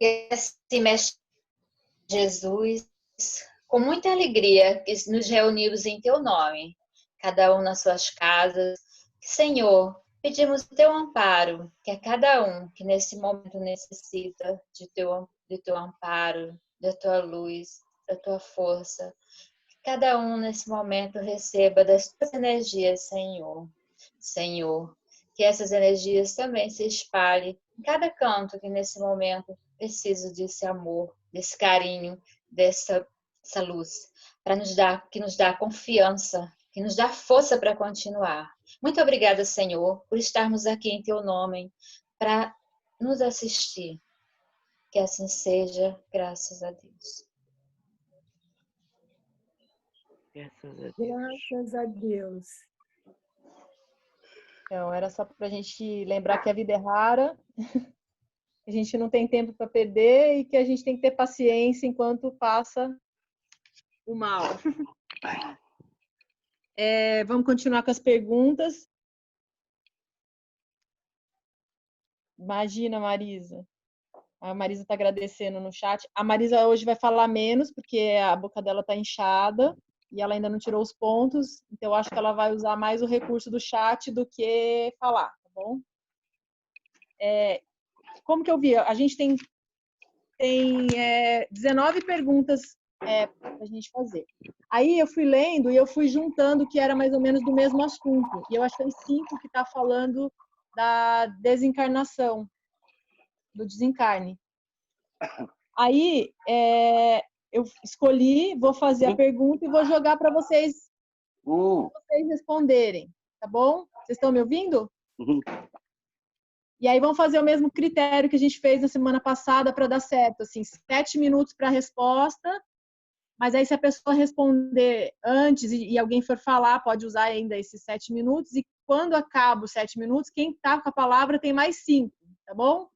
E assim, Mestre Jesus, com muita alegria que nos reunimos em Teu nome, cada um nas suas casas. Senhor, pedimos o Teu amparo, que a cada um que nesse momento necessita de teu amparo, da Tua luz, da Tua força, que cada um nesse momento receba das Tuas energias, Senhor. Senhor, que essas energias também se espalhem em cada canto que nesse momento precisa desse amor, desse carinho, dessa luz, para que nos dá confiança, que nos dá força para continuar. Muito obrigada, Senhor, por estarmos aqui em Teu nome, para nos assistir. Que assim seja, graças a Deus. Graças a Deus. Então, era só para a gente lembrar que a vida é rara, a gente não tem tempo para perder e que a gente tem que ter paciência enquanto passa o mal. Vamos continuar com as perguntas. Imagina, Marisa. A Marisa está agradecendo no chat. A Marisa hoje vai falar menos, porque a boca dela está inchada e ela ainda não tirou os pontos. Então, eu acho que ela vai usar mais o recurso do chat do que falar, tá bom? Como que eu vi? A gente tem 19 perguntas para a gente fazer. Aí eu fui lendo e eu fui juntando que era mais ou menos do mesmo assunto. E eu acho que tem 5 que está falando da desencarnação, do desencarne. Aí eu escolhi, vou fazer a pergunta e vou jogar para vocês responderem, tá bom? Vocês estão me ouvindo? Uhum. E aí vamos fazer o mesmo critério que a gente fez na semana passada para dar certo, assim, 7 minutos para a resposta, mas aí se a pessoa responder antes e alguém for falar, pode usar ainda esses 7 minutos, e quando acaba os 7 minutos, quem está com a palavra tem mais 5, tá bom?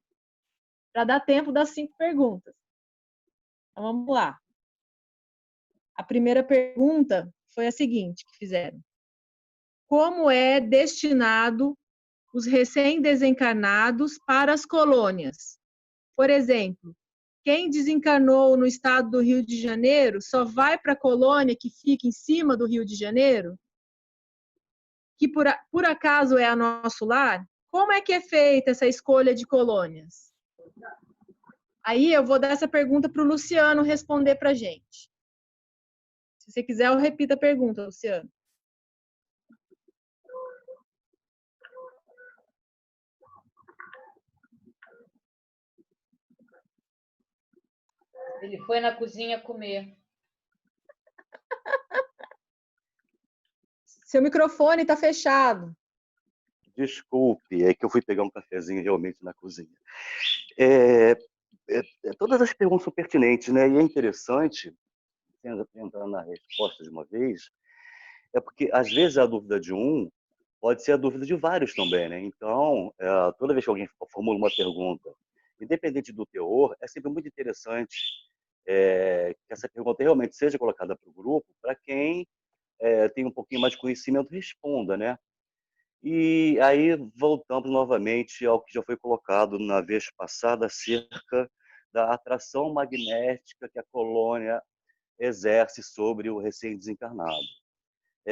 Para dar tempo das 5 perguntas. Então vamos lá. A primeira pergunta foi a seguinte que fizeram. Como é destinado os recém-desencarnados para as colônias? Por exemplo, quem desencarnou no estado do Rio de Janeiro só vai para a colônia que fica em cima do Rio de Janeiro? Que por acaso é a Nosso Lar? Como é que é feita essa escolha de colônias? Aí eu vou dar essa pergunta para o Luciano responder para a gente. Se você quiser, eu repito a pergunta, Luciano. Ele foi na cozinha comer. Seu microfone está fechado. Desculpe, é que eu fui pegar um cafezinho realmente na cozinha. Todas as perguntas são pertinentes, né? E é interessante, entrando na resposta de uma vez, é porque às vezes a dúvida de um pode ser a dúvida de vários também, né? Então, toda vez que alguém formula uma pergunta, independente do teor, é sempre muito interessante que essa pergunta realmente seja colocada para o grupo, para quem tem um pouquinho mais de conhecimento responda, né? E aí voltamos novamente ao que já foi colocado na vez passada acerca da atração magnética que a colônia exerce sobre o recém-desencarnado.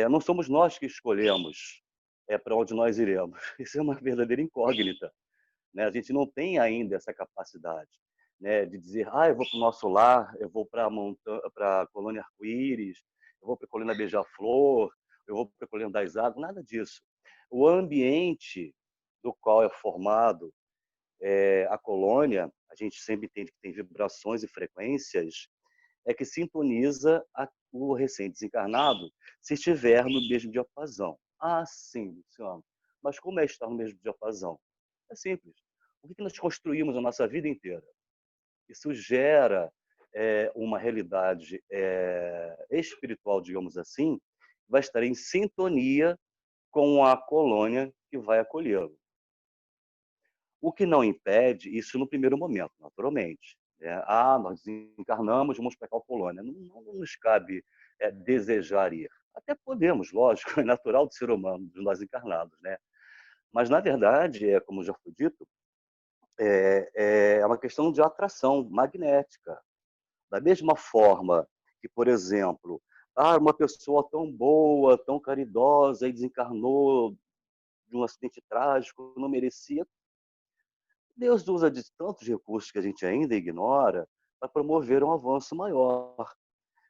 Não somos nós que escolhemos para onde nós iremos. Isso é uma verdadeira incógnita, né? A gente não tem ainda essa capacidade, né, de dizer, eu vou para o nosso lar, eu vou para a colônia Arco-Íris, eu vou para a colônia Beija-Flor, eu vou para a colônia das Águas, nada disso. O ambiente do qual é formado a colônia, a gente sempre entende que tem vibrações e frequências, é que sintoniza o recém-desencarnado se estiver no mesmo diapasão. Ah, sim, Luciano. Mas como é estar no mesmo diapasão? É simples. O que nós construímos a nossa vida inteira? Isso gera uma realidade espiritual, digamos assim, vai estar em sintonia com a colônia que vai acolhê-lo. O que não impede isso no primeiro momento, naturalmente. Nós desencarnamos, vamos para aquela colônia. Não nos cabe desejar ir. Até podemos, lógico, é natural do ser humano, de nós encarnados, né? Mas, na verdade, como já foi dito, é uma questão de atração magnética. Da mesma forma que, por exemplo, uma pessoa tão boa, tão caridosa e desencarnou de um acidente trágico, não merecia. Deus usa de tantos recursos que a gente ainda ignora para promover um avanço maior.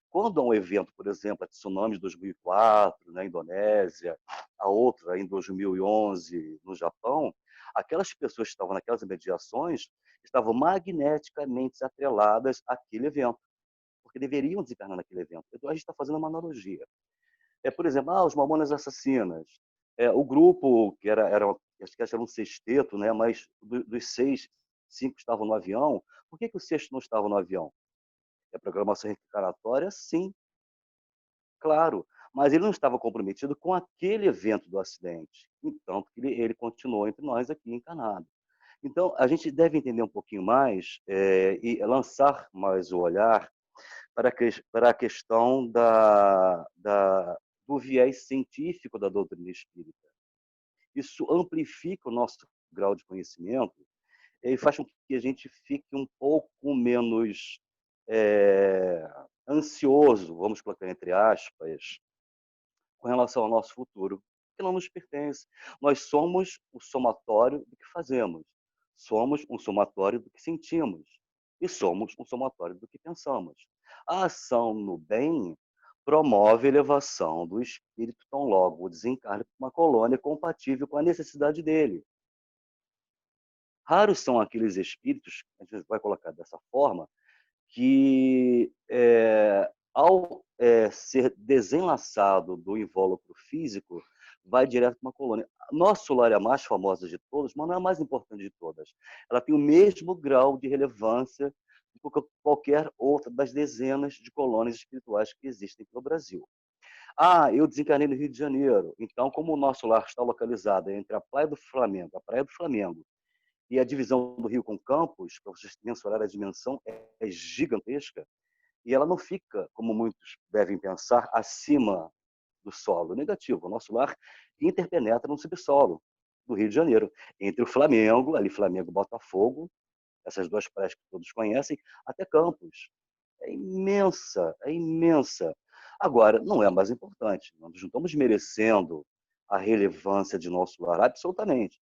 Quando há um evento, por exemplo, a tsunami de 2004 na Indonésia, a outra em 2011 no Japão, aquelas pessoas que estavam naquelas mediações estavam magneticamente atreladas àquele evento, porque deveriam desencarnar naquele evento. Então a gente está fazendo uma analogia. Por exemplo, os Mamonas Assassinas. O grupo, que acho que era um sexteto, né? Mas dos seis, cinco estavam no avião. Por que o sexto não estava no avião? É programação reencarnatória? Sim, claro. Mas ele não estava comprometido com aquele evento do acidente. Então, ele continuou entre nós aqui encarnado. Então, a gente deve entender um pouquinho mais e lançar mais o olhar para a questão do viés científico da doutrina espírita. Isso amplifica o nosso grau de conhecimento e faz com que a gente fique um pouco menos ansioso, vamos colocar entre aspas, com relação ao nosso futuro, que não nos pertence. Nós somos o somatório do que fazemos, somos um somatório do que sentimos e somos um somatório do que pensamos. A ação no bem promove a elevação do espírito tão logo o desencarne para uma colônia compatível com a necessidade dele. Raros são aqueles espíritos, a gente vai colocar dessa forma, que ao ser desenlaçado do invólucro físico, vai direto para uma colônia. Nosso lar é a mais famosa de todas, mas não é a mais importante de todas. Ela tem o mesmo grau de relevância de qualquer outra das dezenas de colônias espirituais que existem pelo Brasil. Eu desencarnei no Rio de Janeiro. Então, como o nosso lar está localizado entre a Praia do Flamengo e a divisão do Rio com Campos, para vocês mensurar a dimensão, é gigantesca, e ela não fica, como muitos devem pensar, acima do solo. Negativo, o nosso lar interpenetra no subsolo do Rio de Janeiro, entre o Flamengo, ali Flamengo e Botafogo, essas duas praias que todos conhecem, até Campos. É imensa, é imensa. Agora, não é a mais importante, nós não estamos merecendo a relevância de nosso lar, absolutamente.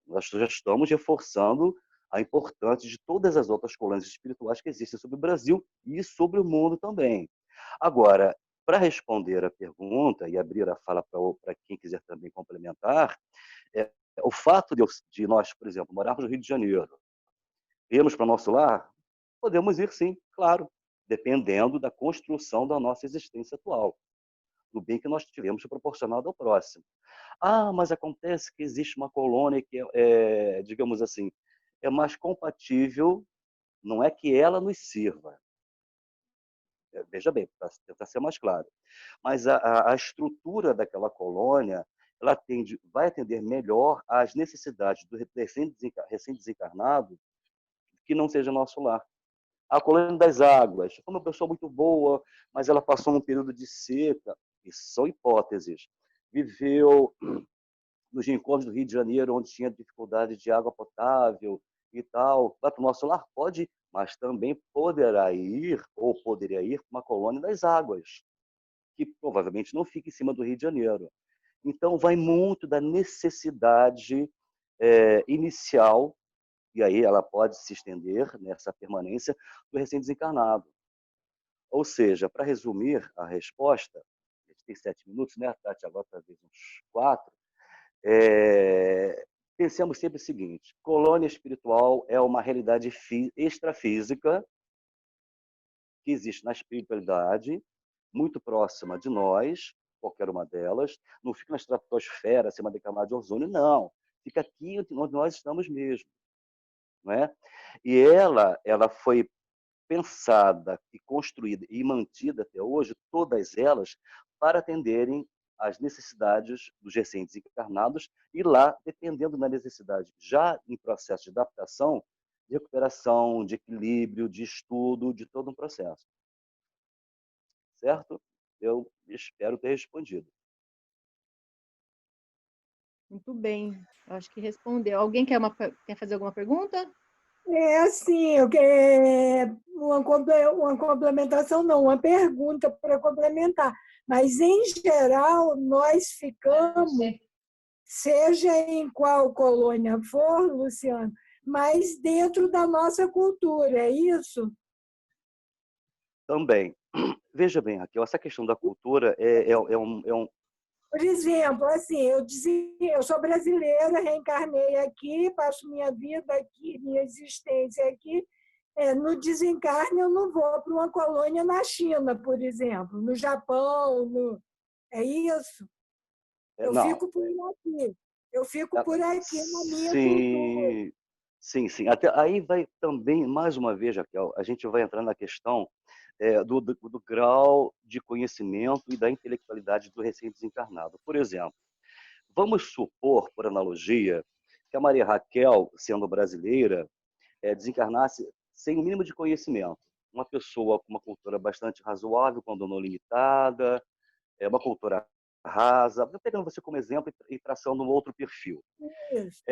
Nós já estamos reforçando a importância de todas as outras colônias espirituais que existem sobre o Brasil e sobre o mundo também. Agora, para responder a pergunta e abrir a fala para quem quiser também complementar, o fato de nós, por exemplo, morarmos no Rio de Janeiro, irmos para o nosso lar, podemos ir sim, claro, dependendo da construção da nossa existência atual, do bem que nós tivemos proporcionado ao próximo. Mas acontece que existe uma colônia que digamos assim, é mais compatível, não é que ela nos sirva, veja bem, para tentar ser mais claro, mas a estrutura daquela colônia, ela vai atender melhor às necessidades do recém-desencarnado que não seja nosso lar. A colônia das águas, foi uma pessoa muito boa, mas ela passou um período de seca, isso são hipóteses, viveu nos rincões do Rio de Janeiro, onde tinha dificuldade de água potável e tal. Vai para o nosso lar? Pode, mas também poderia ir para uma colônia das águas, que provavelmente não fica em cima do Rio de Janeiro. Então, vai muito da necessidade inicial, e aí ela pode se estender nessa permanência do recém-desencarnado. Ou seja, para resumir a resposta, a gente tem 7 minutos, né, Tati? Agora talvez uns 4. Pensemos sempre o seguinte: colônia espiritual é uma realidade extrafísica que existe na espiritualidade, muito próxima de nós, qualquer uma delas, não fica na estratosfera, acima da camada de ozônio, não. Fica aqui onde nós estamos mesmo. Não é? E ela foi pensada e construída e mantida até hoje, todas elas, para atenderem às necessidades dos recentes encarnados e lá, dependendo da necessidade, já em processo de adaptação, de recuperação, de equilíbrio, de estudo, de todo um processo. Certo? Eu espero ter respondido. Muito bem, eu acho que respondeu. Alguém quer fazer alguma pergunta? É assim, uma complementação, não, uma pergunta para complementar. Mas, em geral, nós ficamos, seja em qual colônia for, Luciano, mas dentro da nossa cultura, é isso? Também. Veja bem, Raquel, essa questão da cultura é um. Por exemplo, assim, eu sou brasileira, reencarnei aqui, passo minha vida aqui, minha existência aqui. No desencarne, eu não vou para uma colônia na China, por exemplo, no Japão. É isso? Eu Não. fico por aqui. Eu fico por aqui na minha cultura. Sim, sim, sim. Até aí vai também, mais uma vez, Raquel, a gente vai entrar na questão do grau de conhecimento e da intelectualidade do recém-desencarnado. Por exemplo, vamos supor, por analogia, que a Maria Raquel, sendo brasileira, desencarnasse sem o mínimo de conhecimento. Uma pessoa com uma cultura bastante razoável, quando não limitada, uma cultura rasa. Vou pegando você como exemplo e traçando um outro perfil. Isso.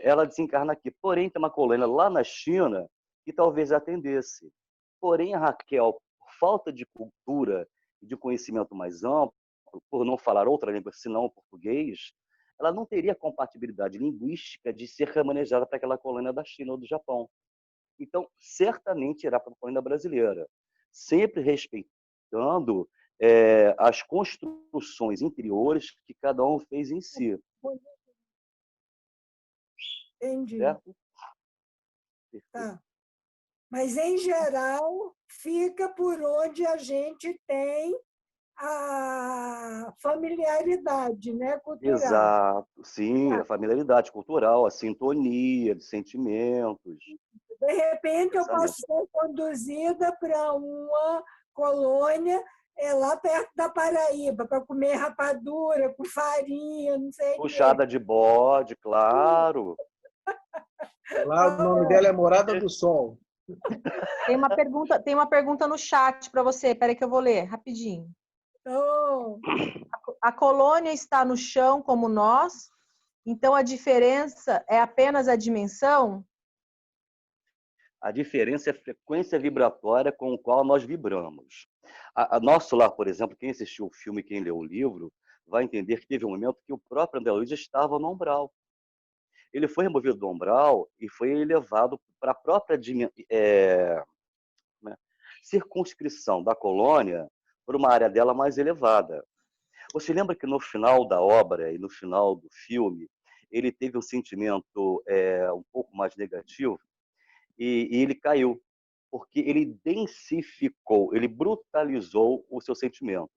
Ela desencarna aqui. Porém, tem uma colônia lá na China que talvez atendesse. Porém, a Raquel, por falta de cultura e de conhecimento mais amplo, por não falar outra língua senão o português, ela não teria compatibilidade linguística de ser remanejada para aquela colônia da China ou do Japão. Então, certamente irá para a colônia brasileira, sempre respeitando as construções interiores que cada um fez em si. Entendi. Certo? Tá. Mas, em geral, fica por onde a gente tem a familiaridade, né, cultural. Exato, sim, a familiaridade cultural, a sintonia de sentimentos. De repente, eu posso Exatamente. ser conduzida para uma colônia lá perto da Paraíba, para comer rapadura com farinha, não sei o quê. Puxada de bode, claro. Lá o nome dela é Morada do Sol. Tem uma pergunta no chat para você. Espera que eu vou ler rapidinho. Oh, A colônia está no chão como nós, então a diferença é apenas a dimensão? A diferença é a frequência vibratória com a qual nós vibramos. A nosso lar, por exemplo, quem assistiu o filme, quem leu o livro, vai entender que teve um momento que o próprio André Luiz estava no umbral. Ele foi removido do umbral e foi elevado para a própria circunscrição da colônia para uma área dela mais elevada. Você lembra que no final da obra e no final do filme, ele teve um sentimento um pouco mais negativo e ele caiu, porque ele densificou, ele brutalizou o seu sentimento.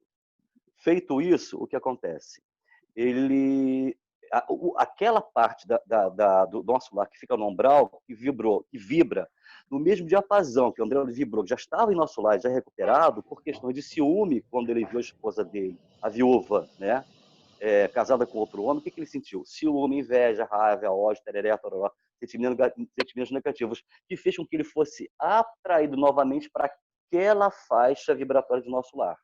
Feito isso, o que acontece? Aquela parte do nosso lar que fica no umbral, que vibra no mesmo diapasão que o André vibrou, que já estava em nosso lar, já recuperado, por questões de ciúme, quando ele viu a esposa dele, a viúva, né, casada com outro homem, o que ele sentiu? Ciúme, inveja, raiva, ódio, tereré, tororó, sentimentos negativos, que fez com que ele fosse atraído novamente para aquela faixa vibratória do nosso lar.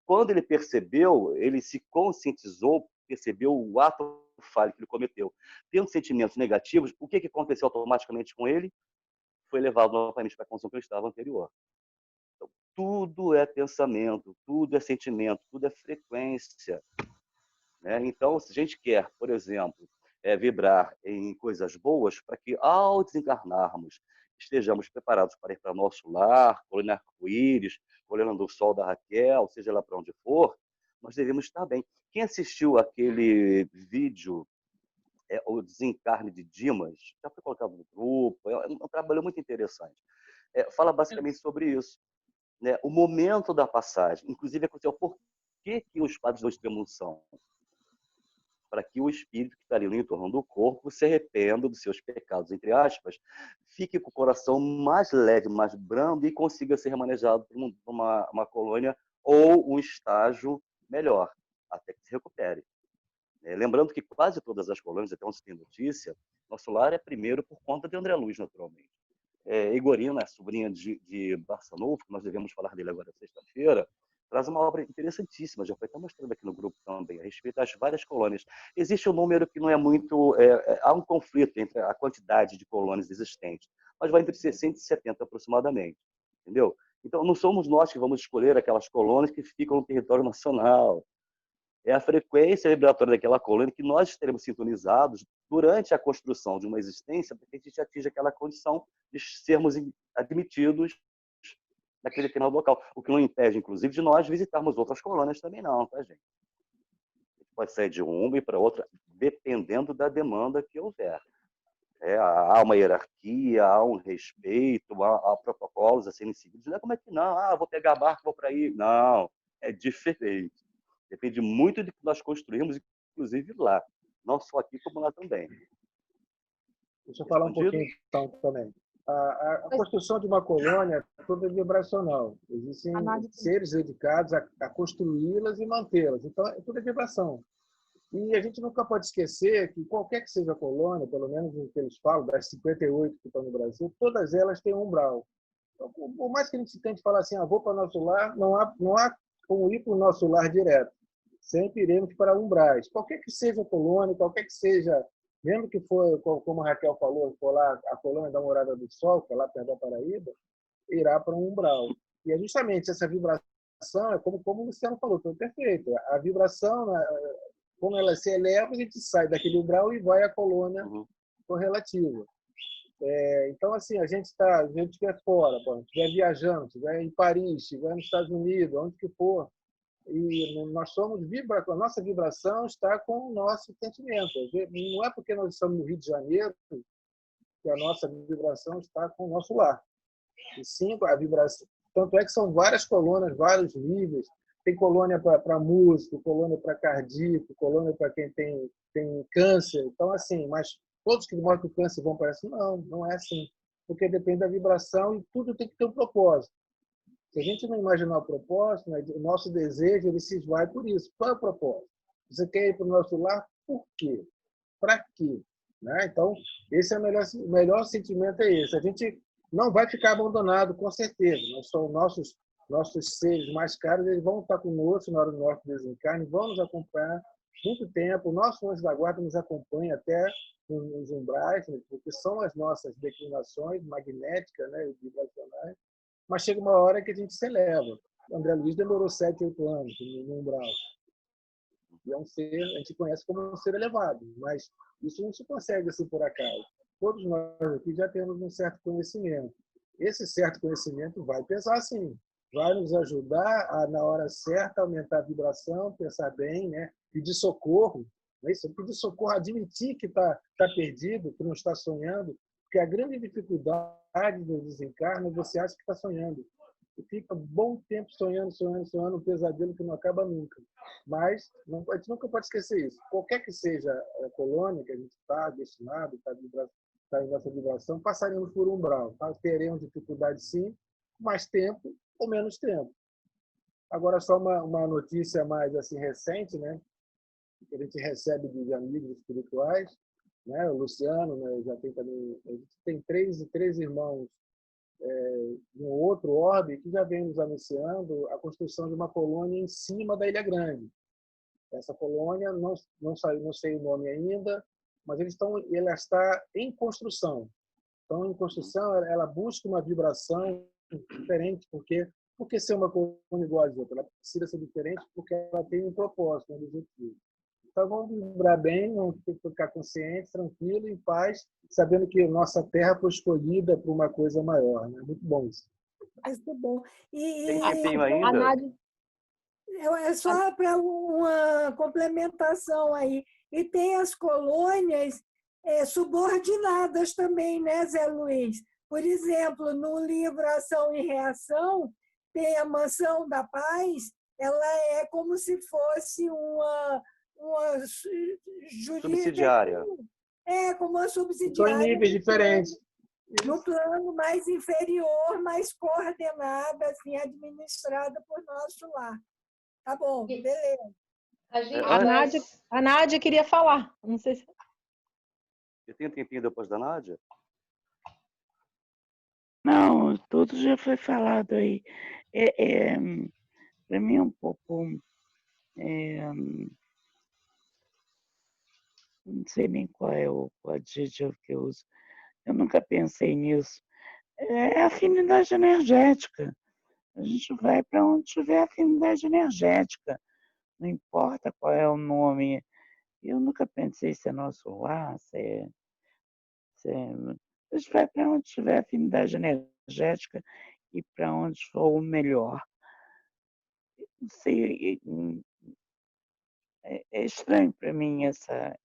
Quando ele percebeu, ele se conscientizou, percebeu o ato falho que ele cometeu. Tendo sentimentos negativos, o que aconteceu automaticamente com ele? Foi levado novamente para a condição que ele estava anterior. Então, tudo é pensamento, tudo é sentimento, tudo é frequência. Né? Então, se a gente quer, por exemplo, vibrar em coisas boas, para que ao desencarnarmos estejamos preparados para ir para nosso lar, colônia arco-íris, colônia do sol da Raquel, seja lá para onde for, nós devemos estar bem. Quem assistiu aquele vídeo, o Desencarne de Dimas, já foi colocado no grupo, é um trabalho muito interessante. Fala basicamente sobre isso. Né? O momento da passagem, inclusive aconteceu por que os espadas do extremo são? Para que o espírito que está ali no entorno do corpo se arrependa dos seus pecados, entre aspas, fique com o coração mais leve, mais brando e consiga ser remanejado por uma colônia ou um estágio melhor, até que se recupere. Lembrando que quase todas as colônias, até onde se tem notícia, nosso lar é primeiro por conta de André Luiz, naturalmente. Igorina, sobrinha de Barçanufo, que nós devemos falar dele agora sexta-feira, traz uma obra interessantíssima, já foi até mostrado aqui no grupo também, a respeito das várias colônias. Existe um número que não é muito... há um conflito entre a quantidade de colônias existentes, mas vai entre 60 e 70 aproximadamente, entendeu? Então, não somos nós que vamos escolher aquelas colônias que ficam no território nacional. É a frequência vibratória daquela colônia que nós estaremos sintonizados durante a construção de uma existência para que a gente atinja aquela condição de sermos admitidos naquele determinado local. O que não impede, inclusive, de nós visitarmos outras colônias também não, tá, gente? A gente pode sair de uma e para outra, dependendo da demanda que houver. Há uma hierarquia, há um respeito, há protocolos a serem seguidos. Não é como é que não, vou pegar a barca, vou para aí. Não, é diferente. Depende muito do que nós construímos, inclusive lá. Não só aqui, como lá também. Deixa eu falar um pouquinho então também. A construção de uma colônia é toda vibracional. Existem seres dedicados a construí-las e mantê-las. Então, é tudo vibração. E a gente nunca pode esquecer que qualquer que seja a colônia, pelo menos o que eles falam, das 58 que estão no Brasil, todas elas têm um umbral. Então, por mais que a gente tente falar assim, vou para o nosso lar, não há como ir para o nosso lar direto. Sempre iremos para umbrais. Qualquer que seja a colônia, qualquer que seja, mesmo que for, como a Raquel falou, for lá a colônia da Morada do Sol, que é lá perto da Paraíba, irá para um umbral. E é justamente essa vibração, é como o Luciano falou, foi perfeito. A vibração, como ela se eleva, a gente sai daquele umbral e vai à colônia correlativa. Então, assim, a gente estiver fora, estiver viajando, estiver em Paris, estiver nos Estados Unidos, onde que for, e nós somos a nossa vibração está com o nosso sentimento. Não é porque nós estamos no Rio de Janeiro que a nossa vibração está com o nosso lar. E sim, a vibração. Tanto é que são várias colônias, vários níveis. Tem colônia para músico, colônia para cardíaco, colônia para quem tem câncer. Então, assim, mas todos que morrem com câncer vão para isso? Não, não é assim. Porque depende da vibração e tudo tem que ter um propósito. Se a gente não imaginar o propósito, né, o nosso desejo ele se esvai por isso. Qual é o propósito? Você quer ir para o nosso lar? Por quê? Para quê? Né? Então, esse é o melhor sentimento é esse. A gente não vai ficar abandonado, com certeza. Nós somos nossos seres mais caros, eles vão estar conosco na hora do nosso desencarne, vão nos acompanhar muito tempo. O nosso anjo da guarda nos acompanha até nos umbrais, né, porque são as nossas declinações magnéticas, né, e vibracionais. Mas chega uma hora que a gente se eleva. O André Luiz demorou 7, 8 anos no umbral. E é um ser, a gente conhece como um ser elevado, mas isso não se consegue assim por acaso. Todos nós aqui já temos um certo conhecimento. Esse certo conhecimento vai pesar sim, vai nos ajudar a, na hora certa, aumentar a vibração, pensar bem, né? Pedir socorro, não é isso? Pedir socorro, admitir que está perdido, que não está sonhando, porque a grande dificuldade do desencarne é você acha que está sonhando. E fica um bom tempo sonhando, um pesadelo que não acaba nunca. Mas a gente nunca pode esquecer isso. Qualquer que seja a colônia que a gente está destinado, está em nossa vibração, passaremos por um umbral. Tá? Teremos dificuldade sim, mais tempo ou menos tempo. Agora, só uma notícia mais assim recente, né? Que a gente recebe de amigos espirituais, né? O Luciano, né? Já tem também, a gente tem três irmãos de um outro orbe que já vem nos anunciando a construção de uma colônia em cima da Ilha Grande. Essa colônia não sei o nome ainda, mas ela está em construção. Então, em construção, ela busca uma vibração diferente, porque ser uma colônia igual às outras? Ela precisa ser diferente porque ela tem um propósito, um objetivo. Então, vamos vibrar bem, vamos ficar conscientes, tranquilo, em paz, sabendo que nossa terra foi escolhida por uma coisa maior. Né? Muito bom isso. Muito bom. Tem tempinho ainda? É só para uma complementação aí. E tem as colônias subordinadas também, né, Zé Luiz? Por exemplo, no livro Ação e Reação, tem a Mansão da Paz, ela é como se fosse uma subsidiária. Como uma subsidiária. São em níveis diferentes. No plano mais inferior, mais coordenada, assim, administrada por nosso lar. Tá bom, beleza. A Nádia queria falar. Não sei se... Você tem um tempinho depois da Nádia? Não, tudo já foi falado aí. para mim é um pouco, não sei nem qual é o adjetivo que eu uso. Eu nunca pensei nisso. É afinidade energética. A gente vai para onde tiver afinidade energética. Não importa qual é o nome. Eu nunca pensei se é nosso lar, a gente vai para onde tiver afinidade energética e para onde for o melhor. Não sei, é estranho para mim essa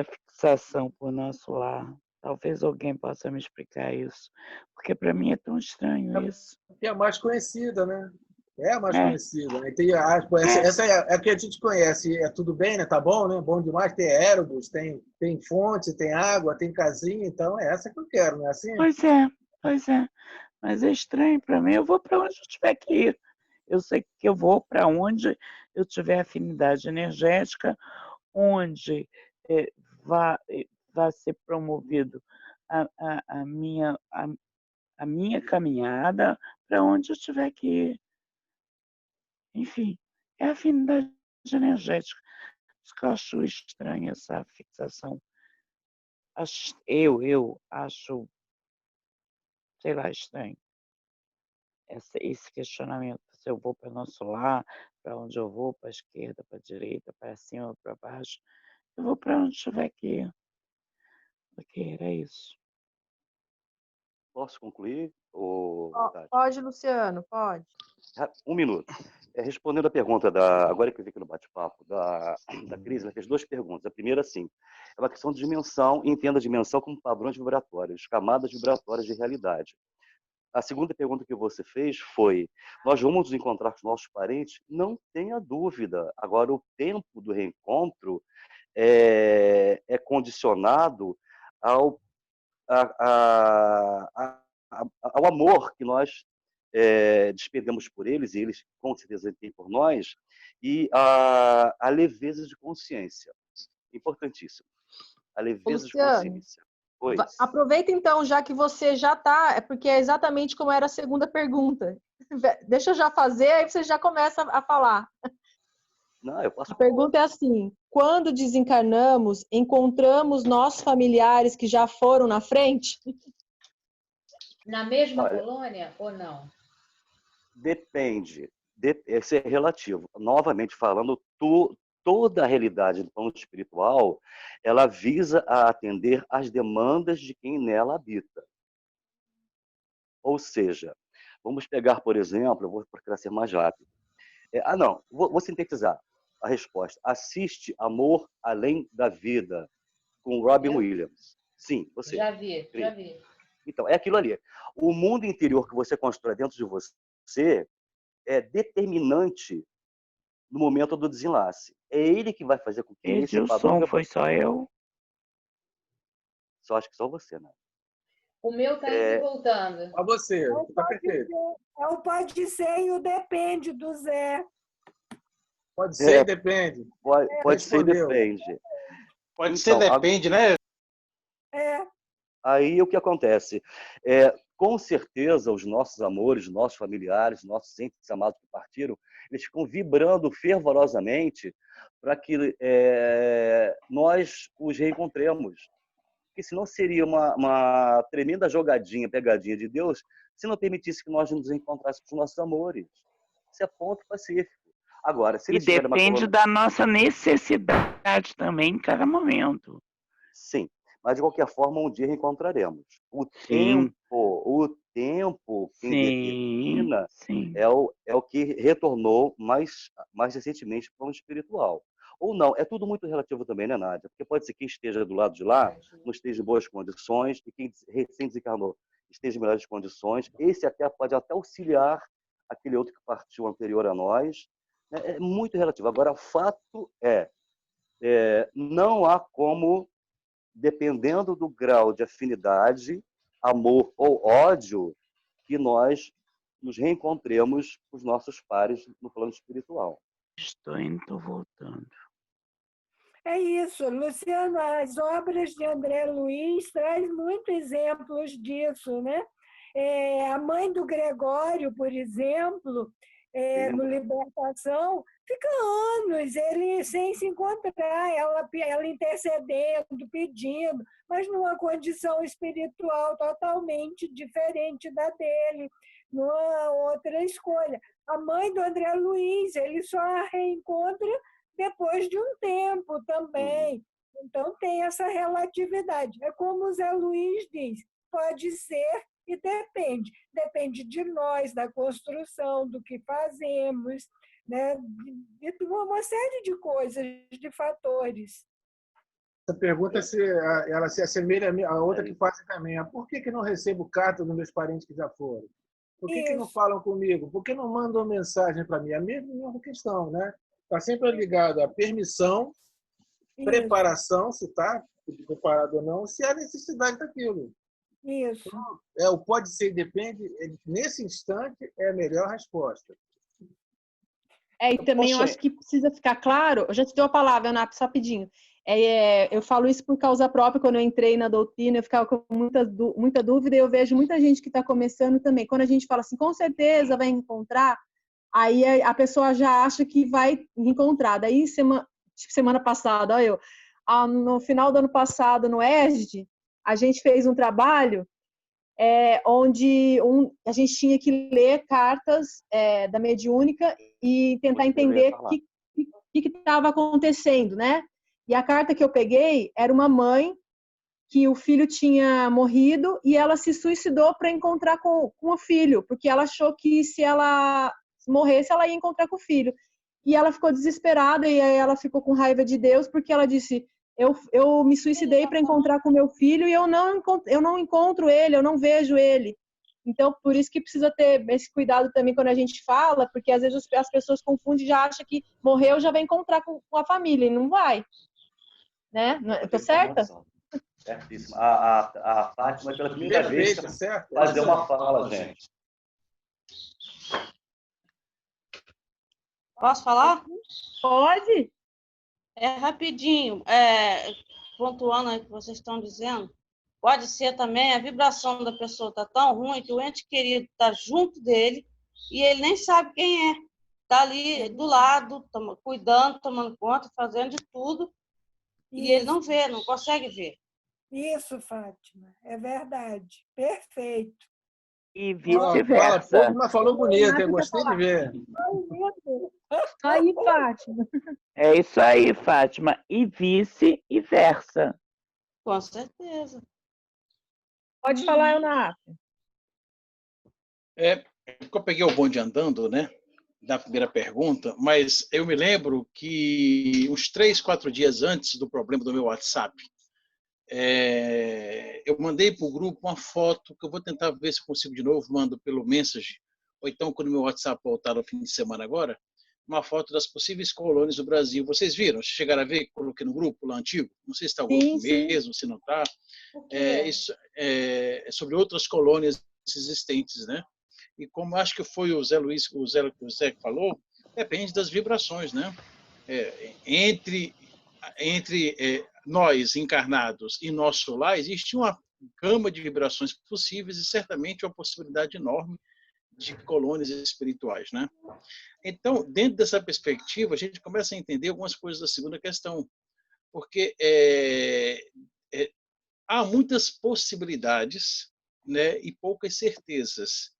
fixação por nosso lar. Talvez alguém possa me explicar isso, porque para mim é tão estranho isso. Que é a mais conhecida, né? É a mais É, conhecida, né? Tem essa é a que a gente conhece. É tudo bem, né? Tá bom, né? Bom demais. Tem aeróbus, tem fonte, tem água, tem casinha. Então é essa que eu quero, não é assim? pois é. Mas é estranho para mim. Eu vou para onde eu tiver que ir. Eu sei que eu vou para onde eu tiver afinidade energética, onde eh, vá, vá ser promovido a minha caminhada, para onde eu tiver que ir. Enfim, é afinidade energética. Isso que eu acho estranho, essa fixação. Eu acho, sei lá, estranho esse questionamento. Se eu vou para o nosso lar, para onde eu vou, para a esquerda, para a direita, para cima, para baixo. Eu vou para onde tiver que ir. Ok, era isso. Posso concluir, Tati? Pode, Luciano, pode. Um minuto. Respondendo a pergunta agora que eu vi aqui no bate-papo, da Cris, ela fez duas perguntas. A primeira, sim, é uma questão de dimensão, e entenda a dimensão como padrões vibratórios, camadas vibratórias de realidade. A segunda pergunta que você fez foi: nós vamos nos encontrar com os nossos parentes? Não tenha dúvida. Agora, o tempo do reencontro é condicionado ao, ao amor que nós despedimos por eles, e eles com certeza têm por nós, e a leveza de consciência. Importantíssimo. A leveza de Luciano, consciência. Pois. aproveita então, já que você já está, porque é exatamente como era a segunda pergunta. Deixa eu já fazer, aí você já começa a falar. Não, eu posso. A pergunta é assim: quando desencarnamos, encontramos nossos familiares que já foram na frente? Na mesma Olha, colônia ou não? depende. Isso é relativo. Novamente falando, toda a realidade do plano espiritual, ela visa a atender às demandas de quem nela habita. Ou seja, vamos pegar, por exemplo, eu vou procurar ser mais rápido. Não, vou sintetizar a resposta. Assiste Amor Além da Vida, com Robin Williams. Sim, você. Já vi, já vi. Então, é aquilo ali. O mundo interior que você constrói dentro de você é determinante no momento do desenlace. É ele que vai fazer com que Perdi esse o padrão... som, foi só eu? Só acho que só você, né? O meu tá indo e voltando. A você, está perfeito. É o pode ser e o depende do Zé. Pode ser e depende. Pode ser e depende. Pode ser depende, né? Aí o que acontece? Com certeza, os nossos amores, nossos familiares, nossos entes amados que partiram, eles ficam vibrando fervorosamente para que nós os reencontremos. Porque senão seria uma tremenda jogadinha, pegadinha de Deus, se não permitisse que nós nos encontrássemos com os nossos amores. Isso é ponto pacífico. Agora, se E eles tiverem depende da nossa necessidade também em cada momento. Sim, mas de qualquer forma, um dia reencontraremos. Sim. O tempo quem determina Sim. é o que retornou mais recentemente para o plano espiritual. Ou não, é tudo muito relativo também, né, Nádia? Porque pode ser que quem esteja do lado de lá não esteja em boas condições, e quem recém desencarnou esteja em melhores condições. Esse pode até auxiliar aquele outro que partiu anterior a nós. É muito relativo. Agora, o fato não há como, dependendo do grau de afinidade, amor ou ódio, que nós nos reencontremos com os nossos pares no plano espiritual. Estou indo, voltando. É isso, Luciano, as obras de André Luiz traz muitos exemplos disso, né? A mãe do Gregório, por exemplo, no Libertação, fica anos ele sem se encontrar, ela intercedendo, pedindo, mas numa condição espiritual totalmente diferente da dele, numa outra escolha. A mãe do André Luiz, ele só a reencontra depois de um tempo também. Então, tem essa relatividade. É como o Zé Luiz diz, pode ser e depende. Depende de nós, da construção, do que fazemos, né? De uma série de coisas, de fatores. Essa pergunta ela se assemelha a outra que fazem também. Por que não recebo carta dos meus parentes que já foram? Por que não falam comigo? Por que não mandam mensagem para mim? A mesma questão, né? Está sempre ligado à permissão, preparação, se está preparado ou não, se há necessidade daquilo. Isso. Então, o pode ser e depende, nesse instante, é a melhor resposta. E também eu acho que precisa ficar claro, eu já te dou a palavra, Ana, só rapidinho. Eu falo isso por causa própria, quando eu entrei na doutrina, eu ficava com muita dúvida, e eu vejo muita gente que está começando também. Quando a gente fala assim, com certeza vai encontrar, aí a pessoa já acha que vai encontrar. Daí, semana passada, no final do ano passado, no ESD, a gente fez um trabalho onde a gente tinha que ler cartas da mediúnica e tentar entender o que estava acontecendo, né? E a carta que eu peguei era uma mãe que o filho tinha morrido e ela se suicidou para encontrar com o filho, porque ela achou que se ela morresse, ela ia encontrar com o filho. E ela ficou desesperada e aí ela ficou com raiva de Deus, porque ela disse, eu me suicidei para encontrar com meu filho e eu não encontro ele, eu não vejo ele. Então, por isso que precisa ter esse cuidado também quando a gente fala, porque às vezes as pessoas confundem e já acham que morreu já vai encontrar com a família, e não vai. Né? Estou certa? Certíssimo. A Fátima, pela primeira vez, fazer uma fala, gente. Posso falar? Pode. Rapidinho, pontuando aí o que vocês estão dizendo, pode ser também a vibração da pessoa está tão ruim que o ente querido está junto dele e ele nem sabe quem é. Está ali do lado, cuidando, tomando conta, fazendo de tudo, e ele não vê, não consegue ver. Isso, Fátima, é verdade. Perfeito. E vice-versa. Fala pouco, mas falou bonito, eu gostei de ver. Aí, Fátima. É isso aí, Fátima. E vice-versa. Com certeza. Pode falar, Eunap. Eu peguei o bonde andando, né? Da primeira pergunta, mas eu me lembro que uns 3, 4 dias antes do problema do meu WhatsApp, eu mandei para o grupo uma foto, que eu vou tentar ver se eu consigo de novo, mando pelo Message, ou então quando meu WhatsApp voltar no fim de semana agora, uma foto das possíveis colônias do Brasil. Vocês viram? Chegaram a ver que coloquei no grupo lá antigo? Não sei se está o grupo mesmo, se não está. Isso é sobre outras colônias existentes, né? E como acho que foi o Zé Luiz, o Zé que falou, depende das vibrações, né? Entre nós encarnados e nosso solar, existe uma gama de vibrações possíveis e certamente uma possibilidade enorme de colônias espirituais, né? Então, dentro dessa perspectiva, a gente começa a entender algumas coisas da segunda questão, porque há muitas possibilidades, né, e poucas certezas,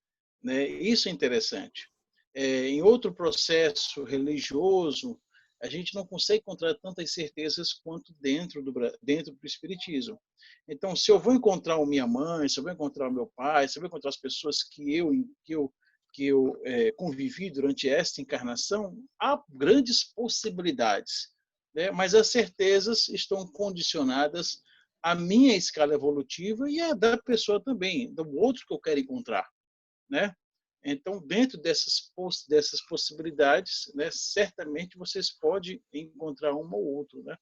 né? Isso é interessante. Em outro processo religioso, a gente não consegue encontrar tantas certezas quanto dentro do Espiritismo. Então, se eu vou encontrar a minha mãe, se eu vou encontrar o meu pai, se eu vou encontrar as pessoas que eu convivi durante esta encarnação, há grandes possibilidades, né? Mas as certezas estão condicionadas à minha escala evolutiva e à da pessoa também, do outro que eu quero encontrar, né? Então, dentro dessas possibilidades, né, certamente vocês podem encontrar uma ou outra, né?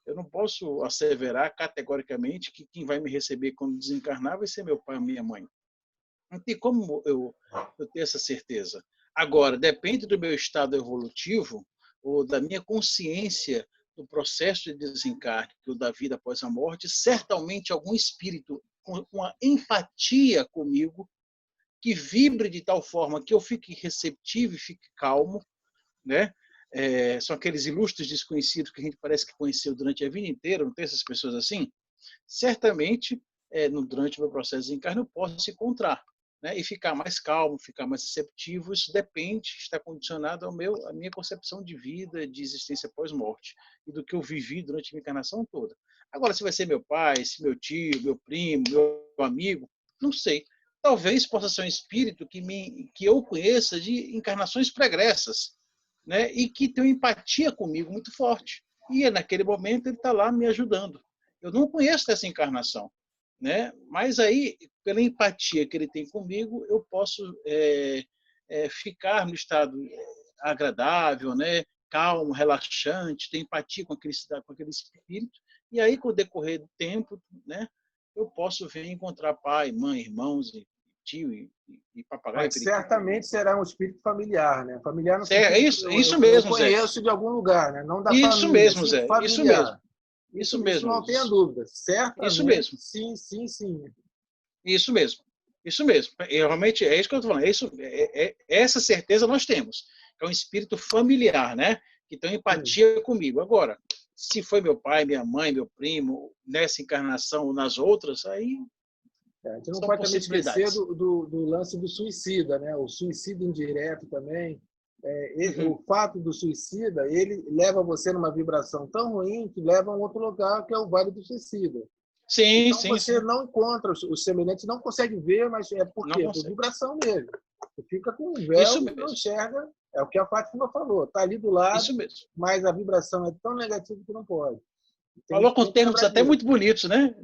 Eu não posso asseverar categoricamente que quem vai me receber quando desencarnar vai ser meu pai ou minha mãe. Não tem como eu ter essa certeza. Agora, depende do meu estado evolutivo ou da minha consciência do processo de desencarne ou da vida após a morte, certamente algum espírito com uma empatia comigo que vibre de tal forma que eu fique receptivo e fique calmo, né? São aqueles ilustres desconhecidos que a gente parece que conheceu durante a vida inteira, não tem essas pessoas assim? Certamente, durante o meu processo de desencarne, eu posso se encontrar, né? E ficar mais calmo, ficar mais receptivo. Isso depende, está condicionado à minha concepção de vida, de existência pós-morte e do que eu vivi durante a minha encarnação toda. Agora, se vai ser meu pai, se meu tio, meu primo, meu amigo, não sei. Talvez possa ser um espírito que eu conheça de encarnações pregressas, né? E que tem uma empatia comigo muito forte. E naquele momento ele está lá me ajudando. Eu não conheço essa encarnação, né? Mas aí, pela empatia que ele tem comigo, eu posso ficar no estado agradável, né? Calmo, relaxante, ter empatia com aquele espírito. E aí, com o decorrer do tempo, né? Eu posso vir encontrar pai, mãe, irmãos, tio e papagaio. Mas certamente será um espírito familiar, né? Familiar no sentido isso mesmo, eu conheço Zé. De algum lugar, né? Não da isso família, mesmo, assim, Zé. familiar. Isso mesmo. Isso mesmo. Não tenha dúvida. Certamente. Isso mesmo. Sim. Isso mesmo. Isso mesmo. Realmente é isso que eu estou falando. Essa certeza nós temos. É um espírito familiar, né? Que tem empatia comigo. Agora, se foi meu pai, minha mãe, meu primo, nessa encarnação ou nas outras, aí a gente não pode também esquecer do lance do suicida, né? O suicídio indireto também. O fato do suicida, ele leva você numa vibração tão ruim que leva a um outro lugar, que é o Vale do Suicida. Sim, então você não encontra os semelhantes, não consegue ver, mas é por quê? Por vibração mesmo. Você fica com um véu e não enxerga. É o que a Fátima falou. Está ali do lado, mas a vibração é tão negativa que não pode. Falou com termos até muito bonitos, né?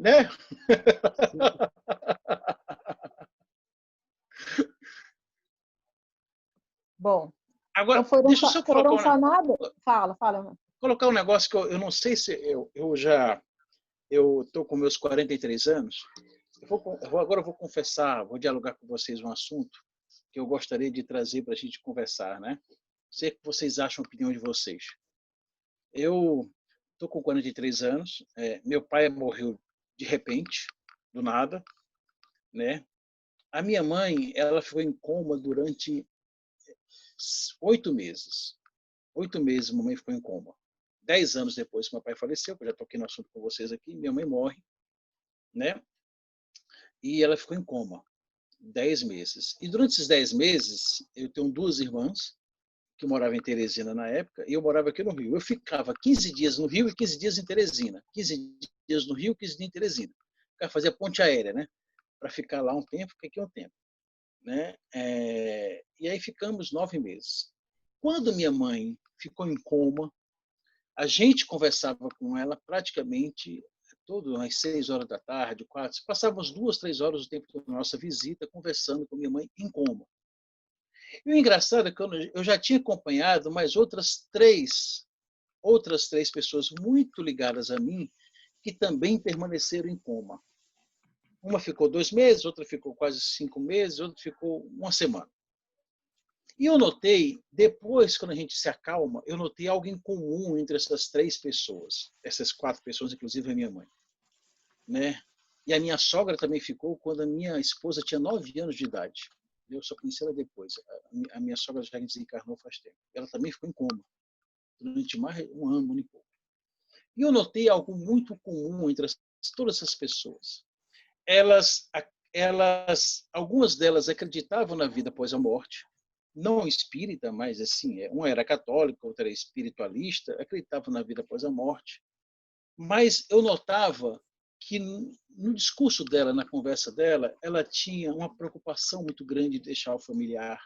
Bom, agora, então deixa eu só colocar Fala. Colocar um negócio que eu não sei se eu estou com meus 43 anos. Agora eu vou confessar, vou dialogar com vocês um assunto que eu gostaria de trazer para a gente conversar, né? Sei que vocês acham a opinião de vocês. Eu estou com 43 anos, meu pai morreu de repente, do nada, né? A minha mãe, ela ficou em coma durante 8 meses. 8 meses a mamãe ficou em coma. 10 anos depois que meu pai faleceu, que eu já toquei no assunto com vocês aqui, minha mãe morre, né? E ela ficou em coma 10 meses. E durante esses 10 meses, eu tenho 2 irmãs que moravam em Teresina na época, e eu morava aqui no Rio. Eu ficava 15 dias no Rio e 15 dias em Teresina. 15 dias no Rio, 15 dias em Teresina. Fazia ponte aérea, né? Para ficar lá um tempo, fiquei aqui um tempo, né? E aí ficamos 9 meses. Quando minha mãe ficou em coma, a gente conversava com ela praticamente todas as 6 horas da tarde, 4. Passávamos 2, 3 horas do tempo da nossa visita conversando com minha mãe em coma. E o engraçado é que eu já tinha acompanhado mais outras três pessoas muito ligadas a mim que também permaneceram em coma. Uma ficou 2 meses, outra ficou quase 5 meses, outra ficou 1 semana. E eu notei, depois, quando a gente se acalma, eu notei algo em comum entre essas 3 pessoas, essas 4 pessoas, inclusive a minha mãe, né? E a minha sogra também ficou quando a minha esposa tinha 9 anos de idade. Eu só conheci ela depois. A minha sogra já desencarnou faz tempo. Ela também ficou em coma durante mais de 1 ano, 1 ano e pouco. E eu notei algo muito comum entre todas essas pessoas. Algumas delas acreditavam na vida após a morte, não espírita, mas assim, uma era católica, outra era espiritualista, acreditavam na vida após a morte. Mas eu notava que no discurso dela, na conversa dela, ela tinha uma preocupação muito grande de deixar o familiar.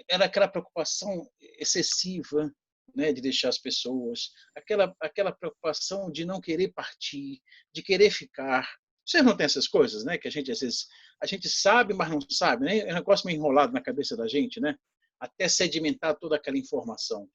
Era aquela preocupação excessiva, né, de deixar as pessoas, aquela preocupação de não querer partir, de querer ficar. Vocês não têm essas coisas, né? Que a gente às vezes a gente sabe, mas não sabe, né? É um negócio meio enrolado na cabeça da gente, né? Até sedimentar toda aquela informação.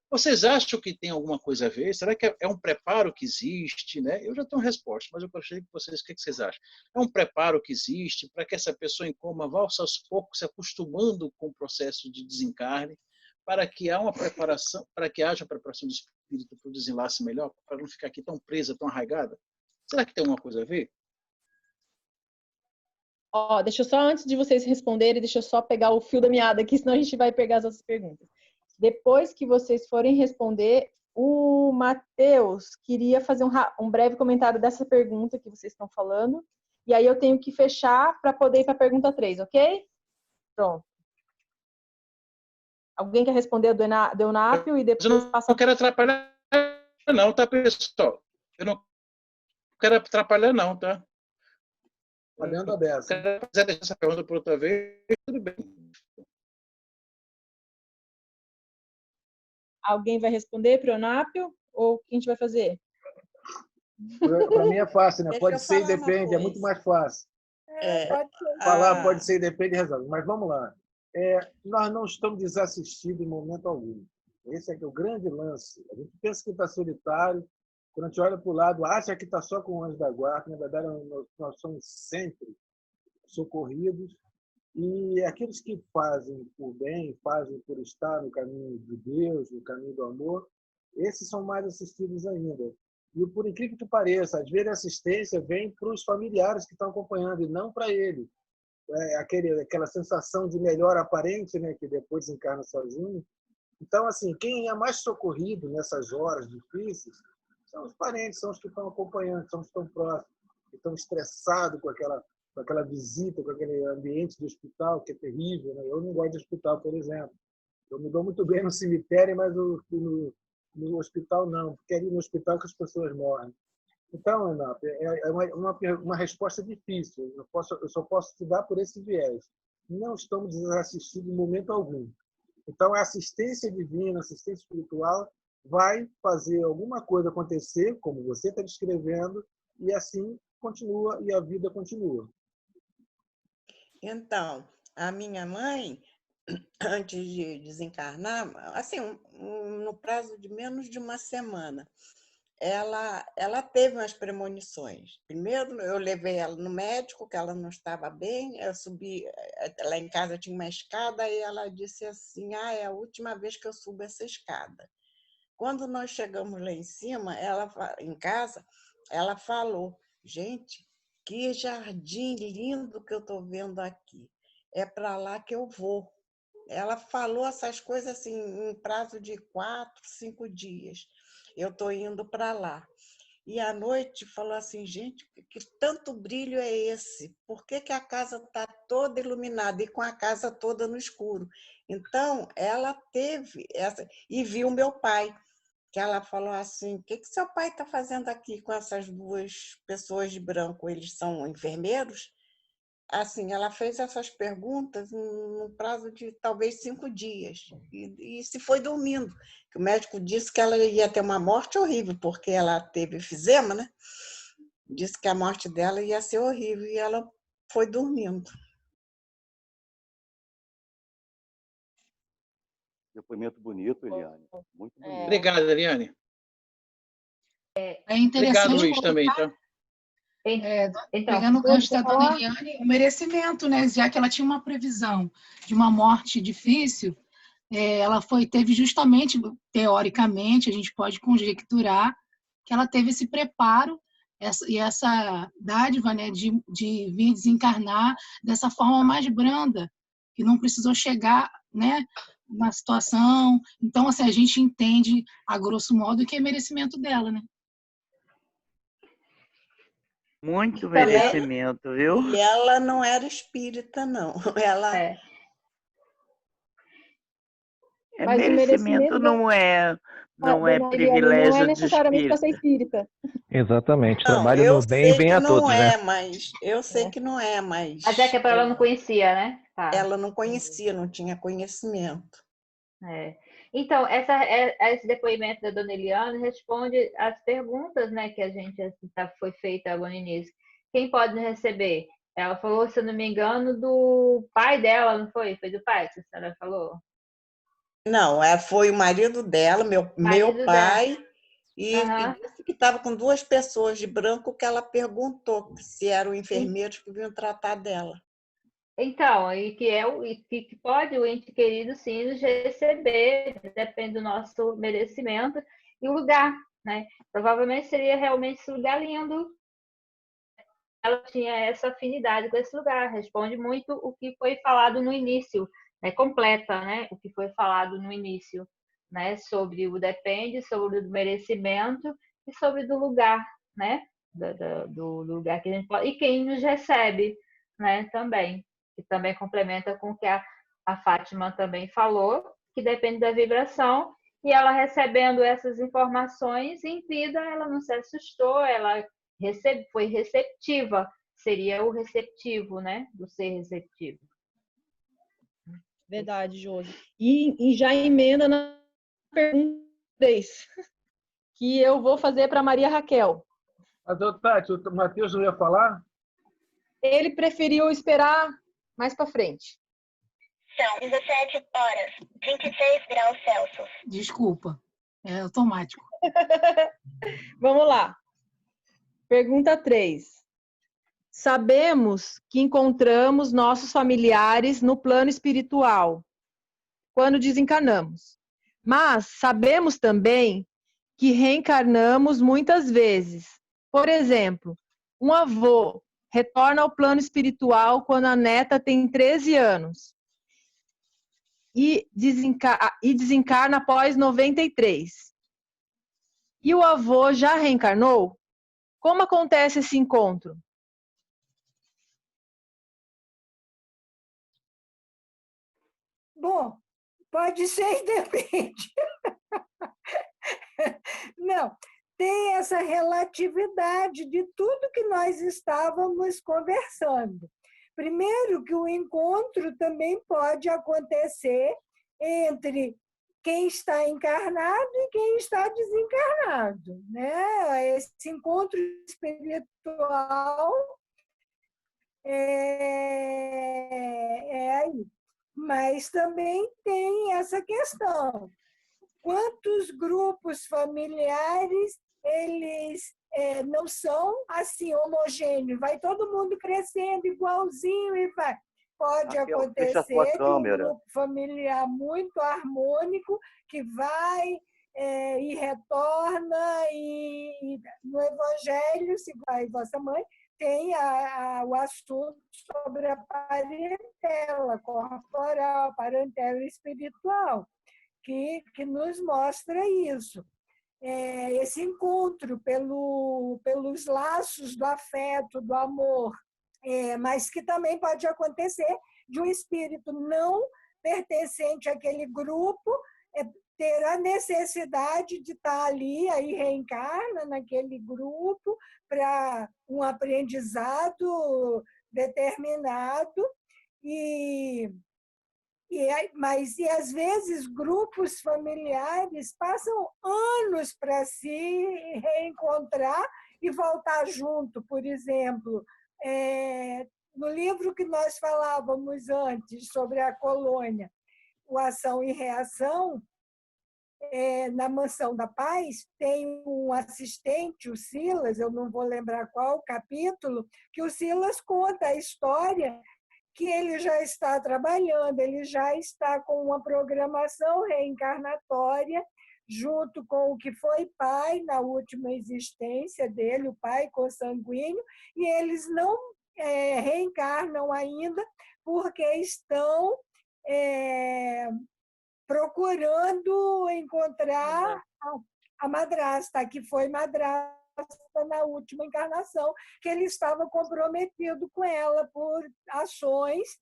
Vocês acham que tem alguma coisa a ver? Será que é um preparo que existe, né? Eu já tenho uma resposta, mas eu gostaria que vocês, o que vocês acham? É um preparo que existe para que essa pessoa em coma vá aos poucos se acostumando com o processo de desencarne, para que haja uma preparação do espírito para o desenlace melhor, para não ficar aqui tão presa, tão arraigada? Será que tem alguma coisa a ver? Ó, deixa eu só, antes de vocês responderem, deixa eu só pegar o fio da meada aqui, senão a gente vai pegar as outras perguntas. Depois que vocês forem responder, o Matheus queria fazer um breve comentário dessa pergunta que vocês estão falando, e aí eu tenho que fechar para poder ir para a pergunta 3, ok? Pronto. Alguém quer responder do Eunápio e depois passa... Eu não quero atrapalhar não, tá, pessoal? Eu não quero atrapalhar não, tá? Olhando a dessa. Se quiser deixar essa pergunta para outra vez, tudo bem. Alguém vai responder para o Eunápio ou o que a gente vai fazer? Para mim é fácil, né? Deixa Pode eu ser e falar uma depende, é coisa. muito mais fácil. Pode ser. Falar pode ser e depende e resolve. Mas vamos lá. Nós não estamos desassistidos em momento algum. Esse é que é o grande lance. A gente pensa que está solitário, quando a gente olha para o lado, acha que está só com o anjo da guarda. Na verdade, nós somos sempre socorridos. E aqueles que fazem por bem, fazem por estar no caminho de Deus, no caminho do amor, esses são mais assistidos ainda. E por incrível que pareça, às vezes a assistência vem para os familiares que estão acompanhando e não para ele. Aquela sensação de melhora aparente, né, que depois desencarna sozinho. Então, assim, quem é mais socorrido nessas horas difíceis são os parentes, são os que estão acompanhando, são os que estão próximos, que estão estressados com aquela visita, com aquele ambiente de hospital, que é terrível, né? Eu não gosto de hospital, por exemplo. Eu me dou muito bem no cemitério, mas no hospital não, porque é ali no hospital que as pessoas morrem. Então, Ana, é uma resposta difícil. Eu só posso te dar por esse viés. Não estamos desassistidos em momento algum. Então, a assistência divina, a assistência espiritual, vai fazer alguma coisa acontecer, como você está descrevendo, e assim continua, e a vida continua. Então, a minha mãe, antes de desencarnar, assim, no prazo de menos de uma semana, ela teve umas premonições. Primeiro, eu levei ela no médico, que ela não estava bem, eu subi, lá em casa tinha uma escada, e ela disse assim, é a última vez que eu subo essa escada. Quando nós chegamos lá em cima, em casa, ela falou, gente, que jardim lindo que eu estou vendo aqui. É para lá que eu vou. Ela falou essas coisas assim, em prazo de 4, 5 dias. Eu estou indo para lá. E à noite falou assim, gente, que tanto brilho é esse? Por que a casa está toda iluminada e com a casa toda no escuro? Então, ela teve essa... E viu meu pai, que ela falou assim, o que seu pai está fazendo aqui com essas duas pessoas de branco? Eles são enfermeiros? Assim, ela fez essas perguntas no prazo de talvez 5 dias. E se foi dormindo. O médico disse que ela ia ter uma morte horrível, porque ela teve efizema, né? Disse que a morte dela ia ser horrível, e ela foi dormindo. Depoimento bonito, Eliane. Muito bonito. Obrigado, Eliane. É interessante. Obrigado, Luiz, também, tá? Então, pegando o gancho da dona Eliane, o merecimento, né? Já que ela tinha uma previsão de uma morte difícil, ela teve justamente, teoricamente, a gente pode conjecturar que ela teve esse preparo e essa dádiva, né, de vir desencarnar dessa forma mais branda, que não precisou chegar, né, na situação. Então, assim, a gente entende, a grosso modo, que é merecimento dela, né? Muito merecimento, viu? E ela não era espírita, não. Ela... Mas merecimento não é privilégio não é necessariamente para de ser espírita. Exatamente. Trabalho no bem vem a todos, né? Eu sei que não é, mas... Mas é que ela não conhecia, né? Tá. Ela não conhecia, não tinha conhecimento. Então, esse depoimento da dona Eliane responde às perguntas, né, que a gente foi feita no início. Quem pode receber? Ela falou, se eu não me engano, do pai dela, não foi? Foi do pai que a senhora falou? Não, foi o marido dela, meu pai, e disse que estava com 2 pessoas de branco, que ela perguntou se eram enfermeiros que vinham tratar dela. Então, e que pode o ente querido sim nos receber, depende do nosso merecimento e o lugar, né? Provavelmente seria realmente esse lugar lindo. ela tinha essa afinidade com esse lugar. Responde muito o que foi falado no início, né? Completa, né? O que foi falado no início, né? Sobre o depende, sobre o merecimento e sobre do lugar, né? Do lugar que a gente pode, e quem nos recebe, né? Também, que também complementa com o que a Fátima também falou, que depende da vibração. E ela recebendo essas informações em vida, ela não se assustou, ela foi receptiva, seria o receptivo, né? Do ser receptivo. Verdade, Josi. E já emenda na pergunta 3, que eu vou fazer para Maria Raquel. Mas, Tati, o Matheus não ia falar? Ele preferiu esperar mais para frente. São 17 horas, 26 graus Celsius. Desculpa, é automático. Vamos lá. Pergunta 3. Sabemos que encontramos nossos familiares no plano espiritual quando desencarnamos, mas sabemos também que reencarnamos muitas vezes. Por exemplo, um avô retorna ao plano espiritual quando a neta tem 13 anos e desencarna após 93. E o avô já reencarnou? Como acontece esse encontro? Bom, pode ser e depende. Não, tem essa relatividade de tudo que nós estávamos conversando. Primeiro, que o encontro também pode acontecer entre quem está encarnado e quem está desencarnado, né? Esse encontro espiritual é aí. Mas também tem essa questão. Quantos grupos familiares eles não são assim homogêneos? Vai todo mundo crescendo igualzinho e vai. Pode acontecer de um grupo familiar muito harmônico que vai e retorna, e no Evangelho, segundo a vossa mãe, tem o assunto sobre a parentela corporal, parentela espiritual, que nos mostra isso. Esse encontro pelos laços do afeto, do amor, mas que também pode acontecer de um espírito não pertencente àquele grupo ter a necessidade de estar ali, aí reencarna naquele grupo para um aprendizado determinado, mas às vezes grupos familiares passam anos para se reencontrar e voltar junto. Por exemplo, no livro que nós falávamos antes sobre a colônia, o Ação e Reação, na Mansão da Paz, tem um assistente, o Silas, eu não vou lembrar qual capítulo, que o Silas conta a história que ele já está trabalhando, ele já está com uma programação reencarnatória, junto com o que foi pai na última existência dele, o pai consanguíneo, e eles não reencarnam ainda porque estão procurando encontrar a madrasta, que foi madrasta na última encarnação, que ele estava comprometido com ela por ações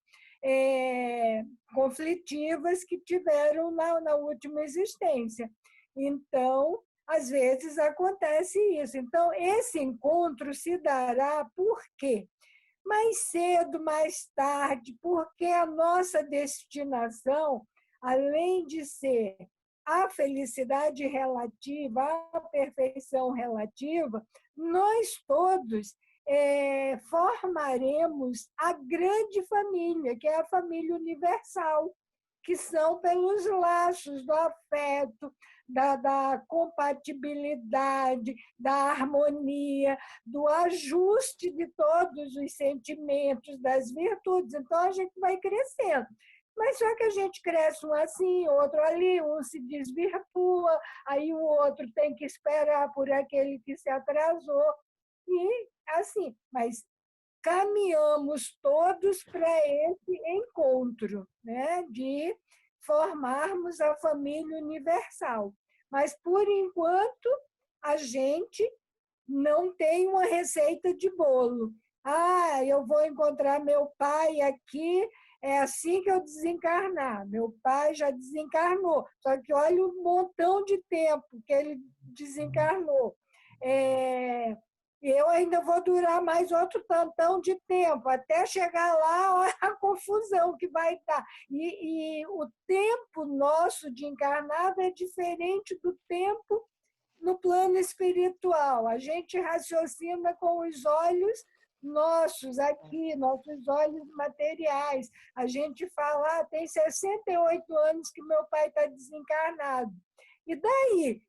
conflitivas que tiveram na última existência. Então, às vezes acontece isso. Então, esse encontro se dará por quê? Mais cedo, mais tarde, porque a nossa destinação, além de ser a felicidade relativa, a perfeição relativa, nós todos formaremos a grande família, que é a família universal, que são pelos laços do afeto, da compatibilidade, da harmonia, do ajuste de todos os sentimentos, das virtudes. Então, a gente vai crescendo. Mas só que a gente cresce um assim, outro ali, um se desvirtua, aí o outro tem que esperar por aquele que se atrasou. E assim, mas caminhamos todos para esse encontro, né, de formarmos a família universal. Mas, por enquanto, a gente não tem uma receita de bolo. Ah, eu vou encontrar meu pai aqui, é assim que eu desencarnar. Meu pai já desencarnou, só que olha o montão de tempo que ele desencarnou. Eu ainda vou durar mais outro tantão de tempo, até chegar lá, olha a confusão que vai dar. E o tempo nosso de encarnado é diferente do tempo no plano espiritual. A gente raciocina com os olhos nossos aqui, nossos olhos materiais. A gente fala, tem 68 anos que meu pai está desencarnado. E daí?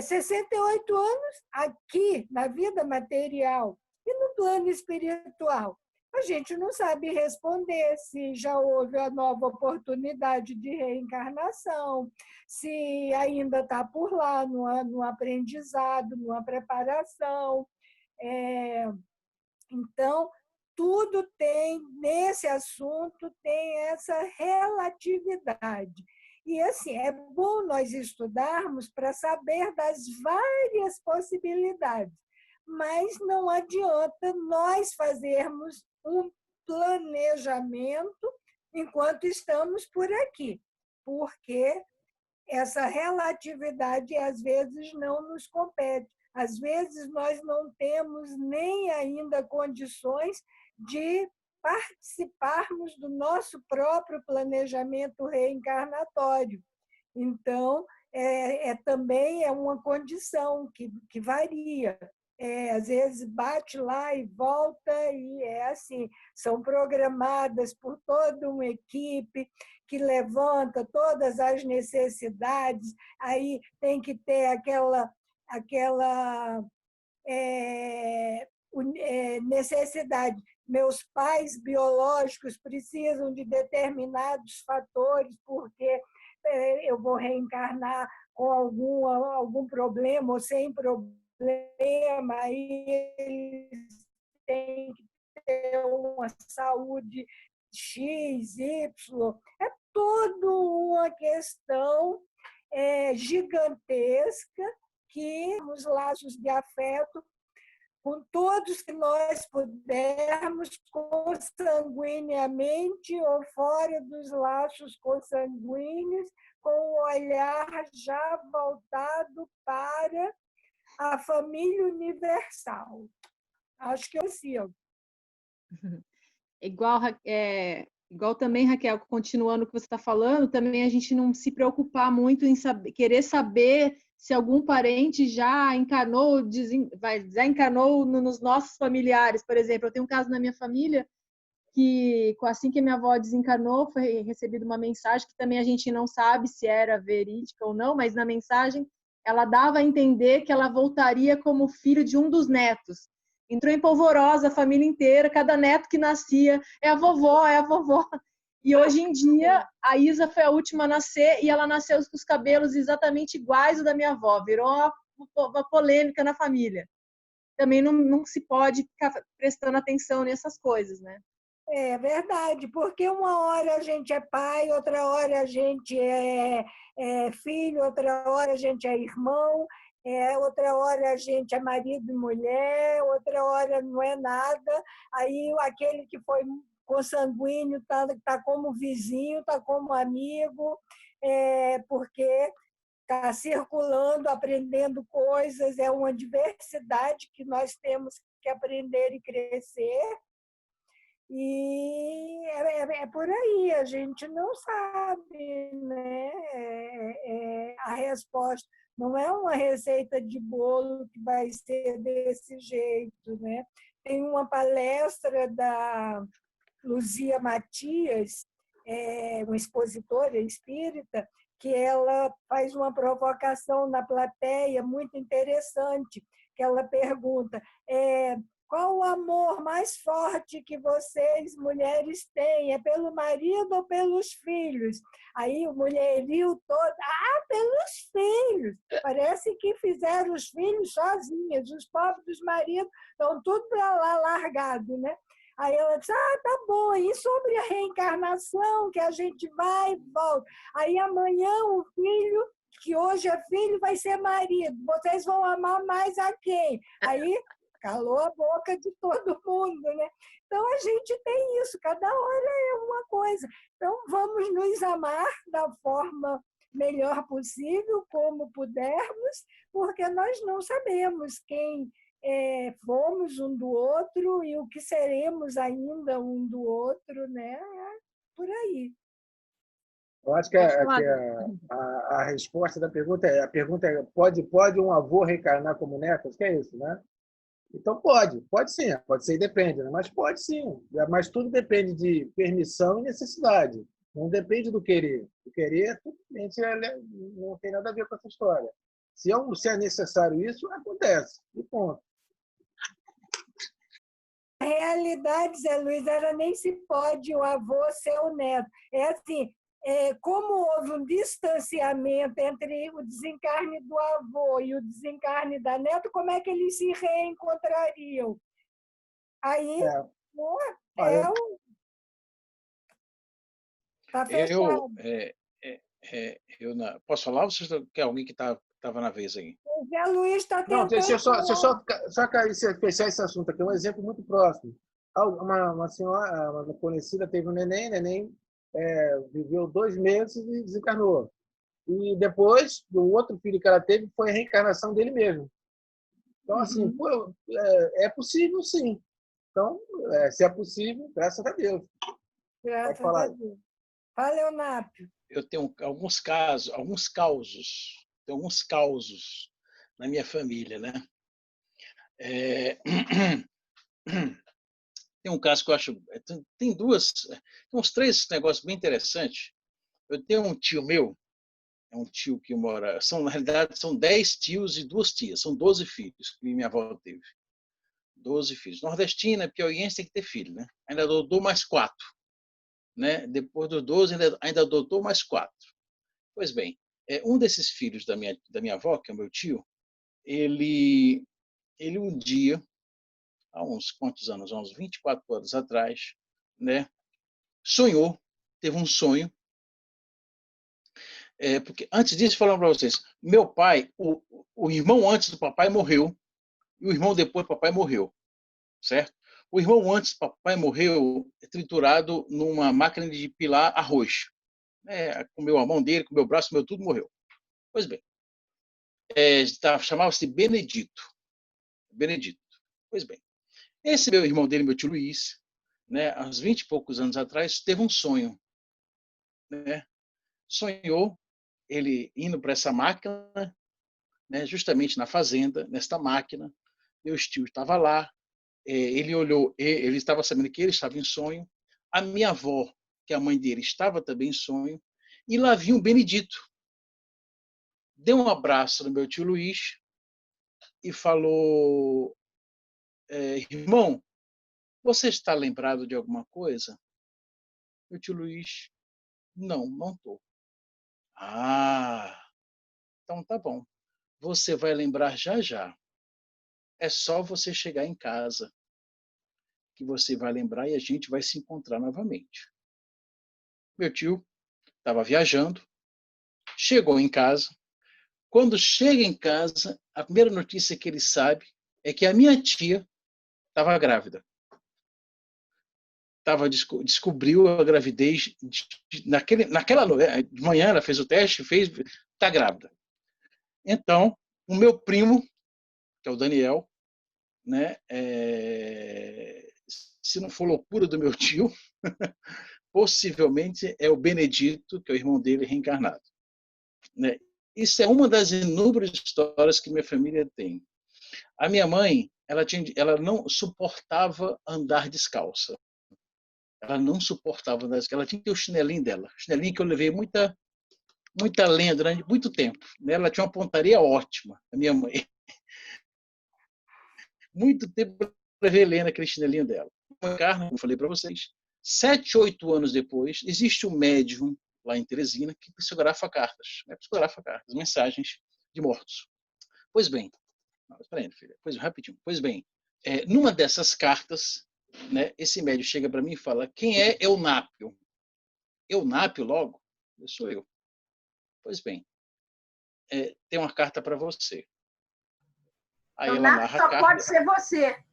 68 anos aqui, na vida material. E no plano espiritual? A gente não sabe responder se já houve a nova oportunidade de reencarnação, se ainda está por lá, no aprendizado, numa preparação. Então, tudo tem, nesse assunto, tem essa relatividade. E, assim, é bom nós estudarmos para saber das várias possibilidades, mas não adianta nós fazermos um planejamento enquanto estamos por aqui, porque essa relatividade, às vezes, não nos compete. Às vezes, nós não temos nem ainda condições de participarmos do nosso próprio planejamento reencarnatório. Então, também é uma condição que varia. Às vezes bate lá e volta, e é assim. São programadas por toda uma equipe que levanta todas as necessidades, aí tem que ter aquela necessidade. Meus pais biológicos precisam de determinados fatores, porque eu vou reencarnar com algum problema ou sem problema, aí eles têm que ter uma saúde X, Y. É toda uma questão gigantesca, que os laços de afeto com todos que nós pudermos, consanguineamente ou fora dos laços consanguíneos, com o olhar já voltado para a família universal. Acho que eu sigo. Igual também, Raquel, continuando o que você está falando, também a gente não se preocupar muito em querer saber se algum parente já encarnou, desencarnou nos nossos familiares. Por exemplo, eu tenho um caso na minha família que, assim que minha avó desencarnou, foi recebida uma mensagem que também a gente não sabe se era verídica ou não, mas na mensagem ela dava a entender que ela voltaria como filho de um dos netos. Entrou em polvorosa a família inteira, cada neto que nascia, é a vovó, é a vovó. E hoje em dia, a Isa foi a última a nascer e ela nasceu com os cabelos exatamente iguais ao da minha avó. Virou uma polêmica na família. Também não se pode ficar prestando atenção nessas coisas, né? É verdade, porque uma hora a gente é pai, outra hora a gente é filho, outra hora a gente é irmão, outra hora a gente é marido e mulher, outra hora não é nada. Aí aquele que foi consanguíneo está como vizinho, está como amigo, porque está circulando, aprendendo coisas, é uma diversidade que nós temos que aprender e crescer. E é por aí, a gente não sabe, né? A resposta não é uma receita de bolo que vai ser desse jeito, né? Tem uma palestra da Luzia Matias, uma expositora espírita, que ela faz uma provocação na plateia muito interessante, que ela pergunta: qual o amor mais forte que vocês, mulheres, têm? É pelo marido ou pelos filhos? Aí o mulherio todo, pelos filhos. Parece que fizeram os filhos sozinhas. Os pobres maridos estão tudo para lá largados, né? Aí ela disse, tá bom, e sobre a reencarnação, que a gente vai e volta. Aí amanhã o filho, que hoje é filho, vai ser marido. Vocês vão amar mais a quem? Aí calou a boca de todo mundo, né? Então a gente tem isso, cada hora é uma coisa. Então vamos nos amar da forma melhor possível, como pudermos, porque nós não sabemos quem fomos um do outro e o que seremos ainda um do outro, né? Por aí. Eu acho que a resposta da pergunta é, pode um avô reencarnar como neto? Acho que é isso, né? Então pode sim, pode ser e depende, né? Mas pode sim, mas tudo depende de permissão e necessidade, não depende do querer. O querer não tem nada a ver com essa história. Se é necessário isso, acontece, e ponto. A realidade, Zé Luiz, era nem se pode o avô ser o neto. É assim, como houve um distanciamento entre o desencarne do avô e o desencarne da neta, como é que eles se reencontrariam? Aí, está fechado. Posso falar ou você quer alguém que estava na vez aí? O Zé Luiz está tentando... Não, deixa eu só fechar esse assunto aqui, um exemplo muito próximo. Uma senhora, uma conhecida, teve um neném viveu 2 meses e desencarnou. E depois, o outro filho que ela teve foi a reencarnação dele mesmo. Então, assim, é possível, sim. Então, se é possível, graças a Deus. Graças a Deus. Fala, Leonápio. Eu tenho alguns causos na minha família, né? Tem um caso que eu acho... Tem uns 3 negócios bem interessantes. Eu tenho um tio meu, é um tio que mora... Na realidade, são 10 tios e 2 tias. São 12 filhos que minha avó teve. 12 filhos. Nordestina, piauiense, tem que ter filho, né? Ainda adotou mais 4. Né? Depois dos 12, ainda adotou mais 4. Pois bem, um desses filhos da minha avó, que é o meu tio, ele um dia, há uns quantos anos, há uns 24 anos atrás, né, teve um sonho, porque antes disso, falando para vocês, meu pai, o irmão antes do papai morreu, e o irmão depois do papai morreu, certo? O irmão antes do papai morreu triturado numa máquina de pilar arroz. Comeu a mão dele, comeu o braço, comeu tudo, morreu. Pois bem, chamava-se Benedito. Pois bem, esse meu irmão dele, meu tio Luiz, né, há uns 20 e poucos anos atrás, teve um sonho. Né? Sonhou ele indo para essa máquina, né, justamente na fazenda, nesta máquina. Meu tio estava lá, ele olhou, ele estava sabendo que ele estava em sonho. A minha avó, que é a mãe dele, estava também em sonho. E lá vinha o Benedito. Deu um abraço no meu tio Luiz e falou: irmão, você está lembrado de alguma coisa? Meu tio Luiz: não estou. Então tá bom. Você vai lembrar já já. É só você chegar em casa que você vai lembrar e a gente vai se encontrar novamente. Meu tio estava viajando, chegou em casa. Quando chega em casa, a primeira notícia que ele sabe é que a minha tia estava grávida. Descobriu a gravidez naquela noite. De manhã ela fez o teste, está grávida. Então, o meu primo, que é o Daniel, né, se não for loucura do meu tio, possivelmente é o Benedito, que é o irmão dele reencarnado. Né? Isso é uma das inúmeras histórias que minha família tem. A minha mãe, ela não suportava andar descalça. Ela não suportava andar descalça. Ela tinha que ter o chinelinho dela. O chinelinho que eu levei muita lenha durante muito tempo. Ela tinha uma pontaria ótima, a minha mãe. Muito tempo eu levei lenha naquele chinelinho dela. Como eu falei para vocês, 7, 8 anos depois, existe um médium lá em Teresina que psicografa cartas. Mensagens de mortos. Pois bem, rapidinho. Pois bem, numa dessas cartas, né, esse médium chega para mim e fala: quem é Eunápio? Eunápio, logo? Eu sou eu. Pois bem, tem uma carta para você. Aí ela narra a Só carta. pode ser você.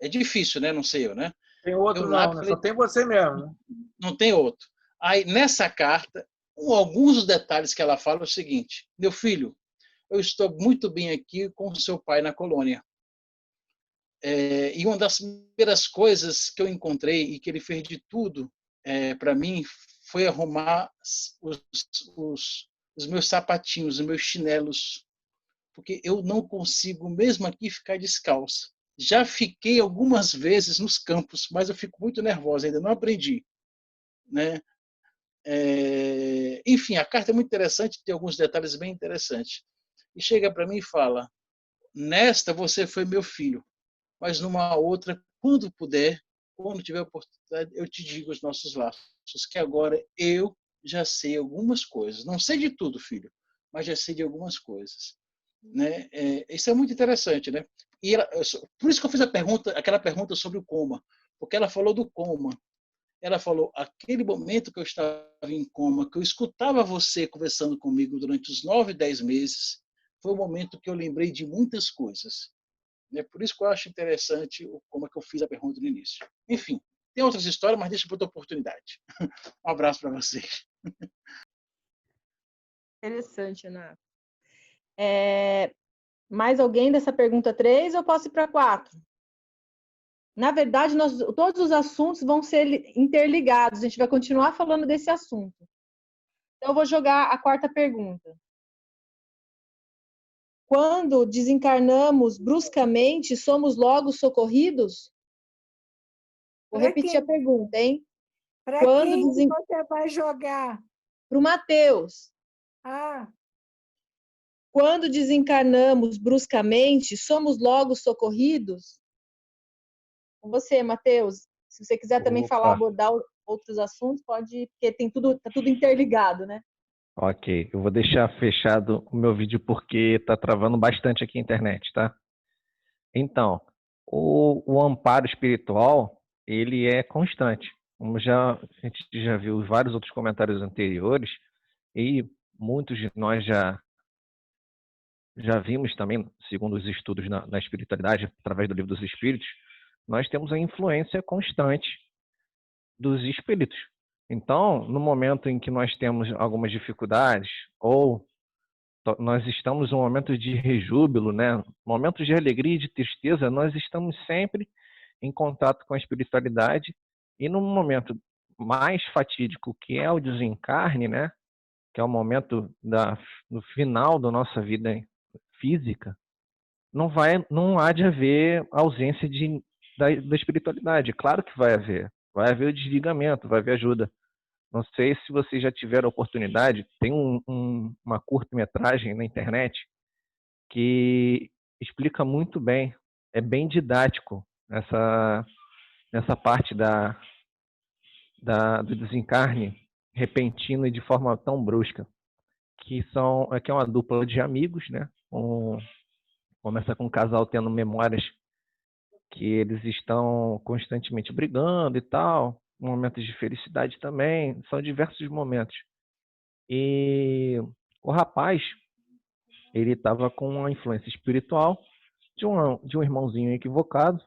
É difícil, né? Não sei eu, né? Tem outro não, né? Só tem você mesmo, né? Não tem outro. Aí, nessa carta, alguns dos detalhes que ela fala é o seguinte: meu filho, eu estou muito bem aqui com o seu pai na colônia. E uma das primeiras coisas que eu encontrei e que ele fez de tudo para mim foi arrumar os meus sapatinhos, os meus chinelos, porque eu não consigo, mesmo aqui, ficar descalço. Já fiquei algumas vezes nos campos, mas eu fico muito nervosa, ainda não aprendi, né? Enfim, a carta é muito interessante, tem alguns detalhes bem interessantes. E chega para mim e fala: nesta você foi meu filho, mas numa outra, quando puder, quando tiver oportunidade, eu te digo os nossos laços, que agora eu já sei algumas coisas. Não sei de tudo, filho, mas já sei de algumas coisas. Né? Isso é muito interessante, né? E por isso que eu fiz aquela pergunta sobre o coma, porque ela falou do coma. Ela falou: aquele momento que eu estava em coma, que eu escutava você conversando comigo durante os 9, 10 meses, foi o momento que eu lembrei de muitas coisas. É por isso que eu acho interessante como é que eu fiz a pergunta no início. Enfim, tem outras histórias, mas deixa para outra oportunidade. Um abraço para vocês. Interessante, Ana. Mais alguém dessa pergunta 3 ou posso ir para 4? Na verdade, todos os assuntos vão ser interligados. A gente vai continuar falando desse assunto. Então, eu vou jogar a 4ª pergunta. Quando desencarnamos bruscamente, somos logo socorridos? Vou repetir a pergunta, hein? Para quem você vai jogar? Para o Matheus. Ah. Quando desencarnamos bruscamente, somos logo socorridos? Com você, Matheus. Se você quiser também falar, abordar outros assuntos, pode, porque tá tudo interligado, né? Ok, eu vou deixar fechado o meu vídeo porque está travando bastante aqui a internet, tá? Então, o amparo espiritual, ele é constante. Como a gente já viu vários outros comentários anteriores, e muitos de nós já vimos também, segundo os estudos na espiritualidade, através do Livro dos Espíritos, nós temos a influência constante dos espíritos. Então, no momento em que nós temos algumas dificuldades, ou nós estamos em um momento de rejúbilo, né? Momentos de alegria e de tristeza, nós estamos sempre em contato com a espiritualidade, e num momento mais fatídico, que é o desencarne, né? Que é o momento no final da nossa vida física, não há de haver ausência da espiritualidade. Claro que vai haver o desligamento, vai haver ajuda. Não sei se vocês já tiveram a oportunidade, tem uma curta-metragem na internet que explica muito bem, é bem didático nessa parte do desencarne repentino e de forma tão brusca, que é uma dupla de amigos, né? Começa com um casal tendo memórias que eles estão constantemente brigando e tal, momentos de felicidade também, são diversos momentos. E o rapaz, ele estava com uma influência espiritual de um irmãozinho equivocado,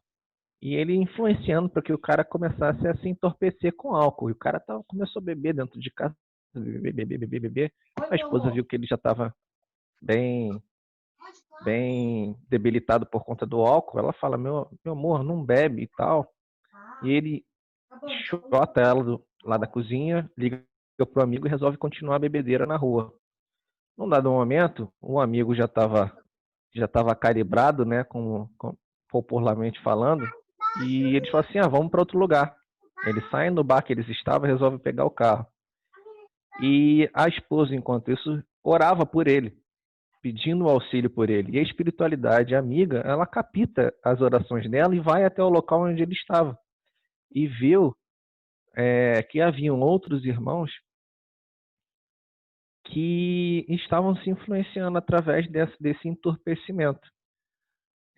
e ele influenciando para que o cara começasse a se entorpecer com álcool. E o cara começou a beber dentro de casa, beber. A esposa viu que ele já estava bem debilitado por conta do álcool. Ela fala: meu amor, não bebe e tal. E ele chota ela lá da cozinha, liga pro amigo e resolve continuar a bebedeira na rua. Num dado momento, o amigo já estava calibrado, né, popularmente falando, e eles falam assim: vamos para outro lugar. Eles saem do bar que eles estavam e resolvem pegar o carro. E a esposa, enquanto isso, orava por ele, pedindo auxílio por ele. E a espiritualidade amiga, ela capta as orações dela e vai até o local onde ele estava. E viu que haviam outros irmãos que estavam se influenciando através desse entorpecimento.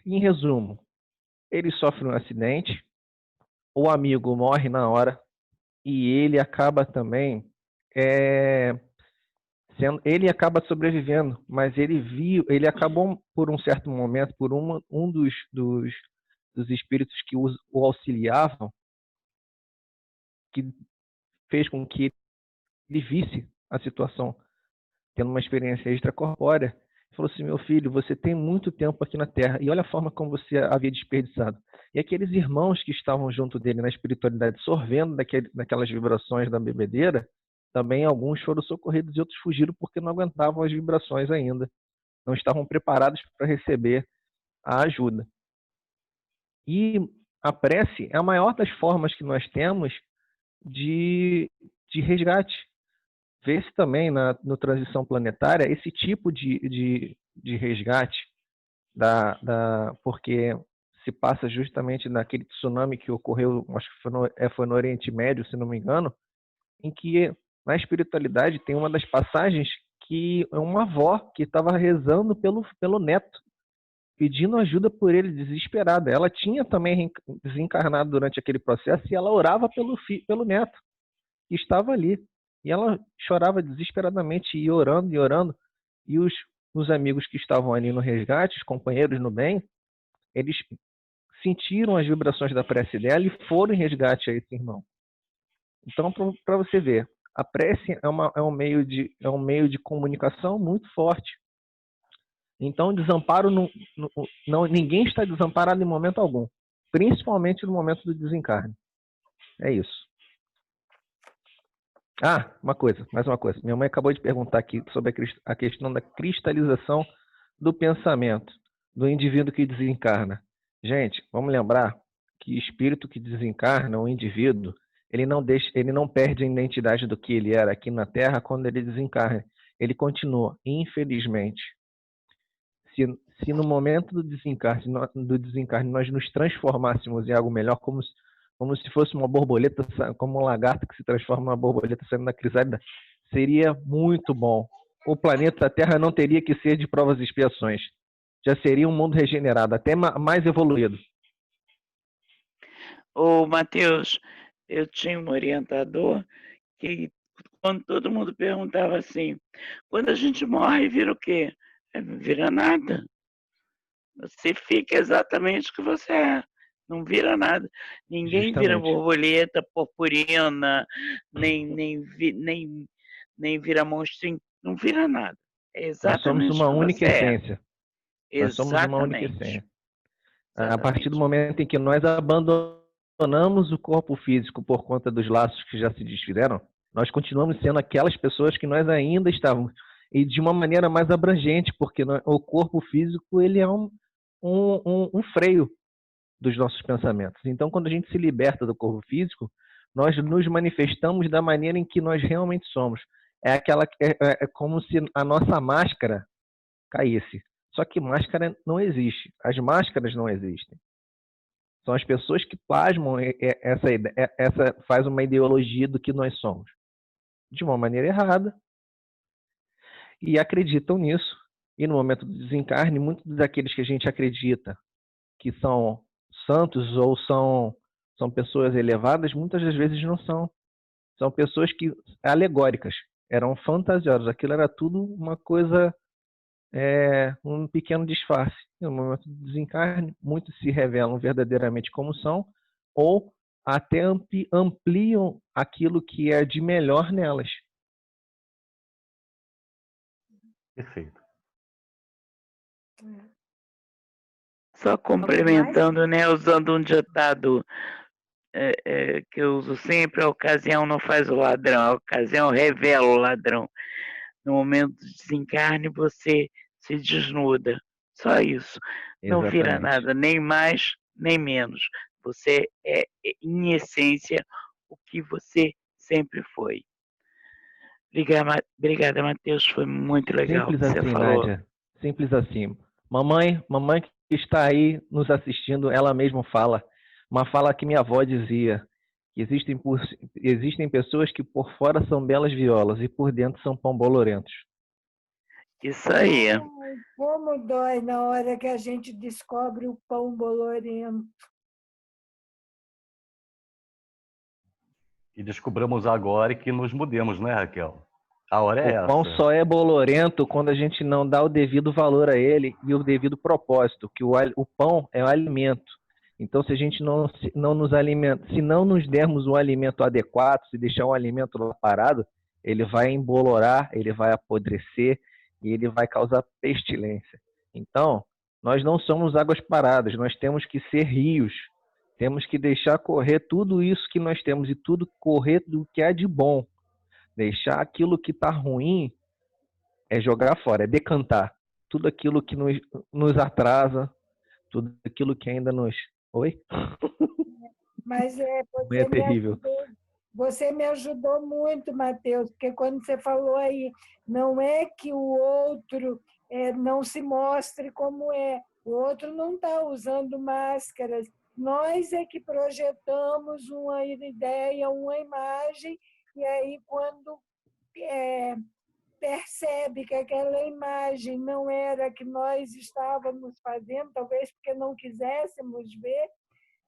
Em resumo, ele sofre um acidente, o amigo morre na hora e ele acaba também ele acaba sobrevivendo, mas ele acabou por um certo momento, por um dos espíritos que o auxiliavam, que fez com que ele visse a situação, tendo uma experiência extracorpórea. Falou assim: meu filho, você tem muito tempo aqui na Terra e olha a forma como você havia desperdiçado. E aqueles irmãos que estavam junto dele na espiritualidade, sorvendo daquelas vibrações da bebedeira, também alguns foram socorridos e outros fugiram porque não aguentavam as vibrações ainda. Não estavam preparados para receber a ajuda. E a prece é a maior das formas que nós temos de resgate. Vê-se também no Transição Planetária esse tipo de resgate, porque se passa justamente naquele tsunami que ocorreu, acho que foi no Oriente Médio, se não me engano, em que na espiritualidade tem uma das passagens que é uma avó que estava rezando pelo neto, pedindo ajuda por ele, desesperada. Ela tinha também desencarnado durante aquele processo e ela orava pelo neto, que estava ali. E ela chorava desesperadamente e orando, e os amigos que estavam ali no resgate, os companheiros no bem, eles sentiram as vibrações da prece dela e foram em resgate a esse irmão. Então, para você ver, a prece é um meio de comunicação muito forte. Então, desamparo ninguém está desamparado em momento algum, principalmente no momento do desencarne. É isso. Mais uma coisa. Minha mãe acabou de perguntar aqui sobre a questão da cristalização do pensamento do indivíduo que desencarna. Gente, vamos lembrar que espírito que desencarna, o indivíduo, ele não perde a identidade do que ele era aqui na Terra quando ele desencarna. Ele continua, infelizmente. Se no momento do desencarne nós nos transformássemos em algo melhor, como se fosse uma borboleta, como um lagarto que se transforma numa borboleta saindo da crisálida, seria muito bom. O planeta Terra não teria que ser de provas e expiações. Já seria um mundo regenerado, até mais evoluído. Ô, Matheus, eu tinha um orientador que, quando todo mundo perguntava assim, quando a gente morre, vira o quê? Não vira nada. Você fica exatamente o que você é. Não vira nada. Ninguém Justamente. Vira borboleta, purpurina, nem vira monstrinho. Não vira nada. É exatamente Nós somos uma única essência. Nós somos uma única essência. A partir do momento em que nós abandonamos o corpo físico por conta dos laços que já se desfizeram, nós continuamos sendo aquelas pessoas que nós ainda estávamos. E de uma maneira mais abrangente, porque o corpo físico ele é um freio dos nossos pensamentos. Então, quando a gente se liberta do corpo físico, nós nos manifestamos da maneira em que nós realmente somos. É como se a nossa máscara caísse. Só que máscara não existe. As máscaras não existem. São as pessoas que plasmam faz uma ideologia do que nós somos. De uma maneira errada. E acreditam nisso. E no momento do desencarne, muitos daqueles que a gente acredita que são santos ou são pessoas elevadas, muitas das vezes não são. São pessoas alegóricas, eram fantasiosas. Aquilo era tudo uma coisa, um pequeno disfarce. No momento do desencarne, muitos se revelam verdadeiramente como são, ou até ampliam aquilo que é de melhor nelas. Perfeito. Só complementando, né, usando um ditado que eu uso sempre, a ocasião não faz o ladrão, a ocasião revela o ladrão. No momento do desencarne, você se desnuda. Só isso. Não vira nada, nem mais, nem menos. Você é, em essência, o que você sempre foi. Obrigada, Matheus. Foi muito legal. Simples assim, Nádia. Simples assim. Mamãe que está aí nos assistindo, ela mesma fala. Uma fala que minha avó dizia, que existem pessoas que por fora são belas violas e por dentro são pão bolorentos. Isso aí. Ai, como dói na hora que a gente descobre o pão bolorento. E descobramos agora que nos mudemos, né, Raquel? A hora é O pão essa. só é bolorento quando a gente não dá o devido valor a ele e o devido propósito, que o pão é o alimento. Então, se a gente não nos alimenta, se não nos dermos o alimento adequado, se deixar o alimento lá parado, ele vai embolorar, ele vai apodrecer e ele vai causar pestilência. Então, nós não somos águas paradas, nós temos que ser rios. Temos que deixar correr tudo isso que nós temos e tudo correr do que é de bom. Deixar aquilo que está ruim é jogar fora, é decantar. Tudo aquilo que nos atrasa, tudo aquilo que ainda nos... Oi? Mas É terrível. Você me ajudou muito, Matheus, porque quando você falou aí, não é que o outro não se mostre como é, o outro não está usando máscaras, nós é que projetamos uma ideia, uma imagem, e aí quando percebe que aquela imagem não era a que nós estávamos fazendo, talvez porque não quiséssemos ver,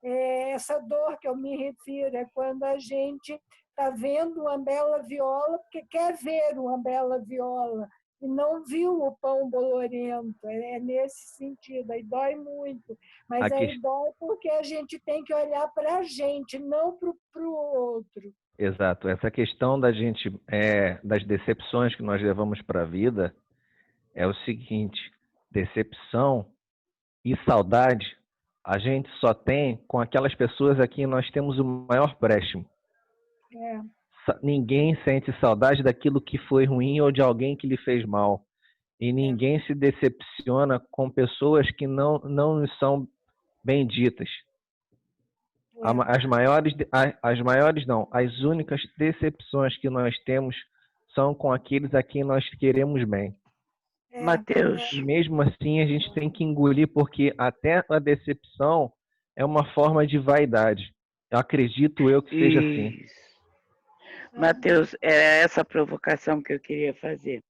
essa dor que eu me refiro, é quando a gente está vendo uma bela viola porque quer ver uma bela viola e não viu o pão bolorento. É nesse sentido, aí dói muito. Mas aí dói porque a gente tem que olhar para a gente, não para o outro. Exato. Essa questão da gente, das decepções que nós levamos para a vida é o seguinte: decepção e saudade a gente só tem com aquelas pessoas a quem nós temos o maior empréstimo. Ninguém sente saudade daquilo que foi ruim ou de alguém que lhe fez mal. E ninguém se decepciona com pessoas que não nos são benditas. As únicas decepções que nós temos são com aqueles a quem nós queremos bem. Matheus. E mesmo assim a gente tem que engolir, porque até a decepção é uma forma de vaidade. Eu acredito que seja assim. Matheus, é essa provocação que eu queria fazer.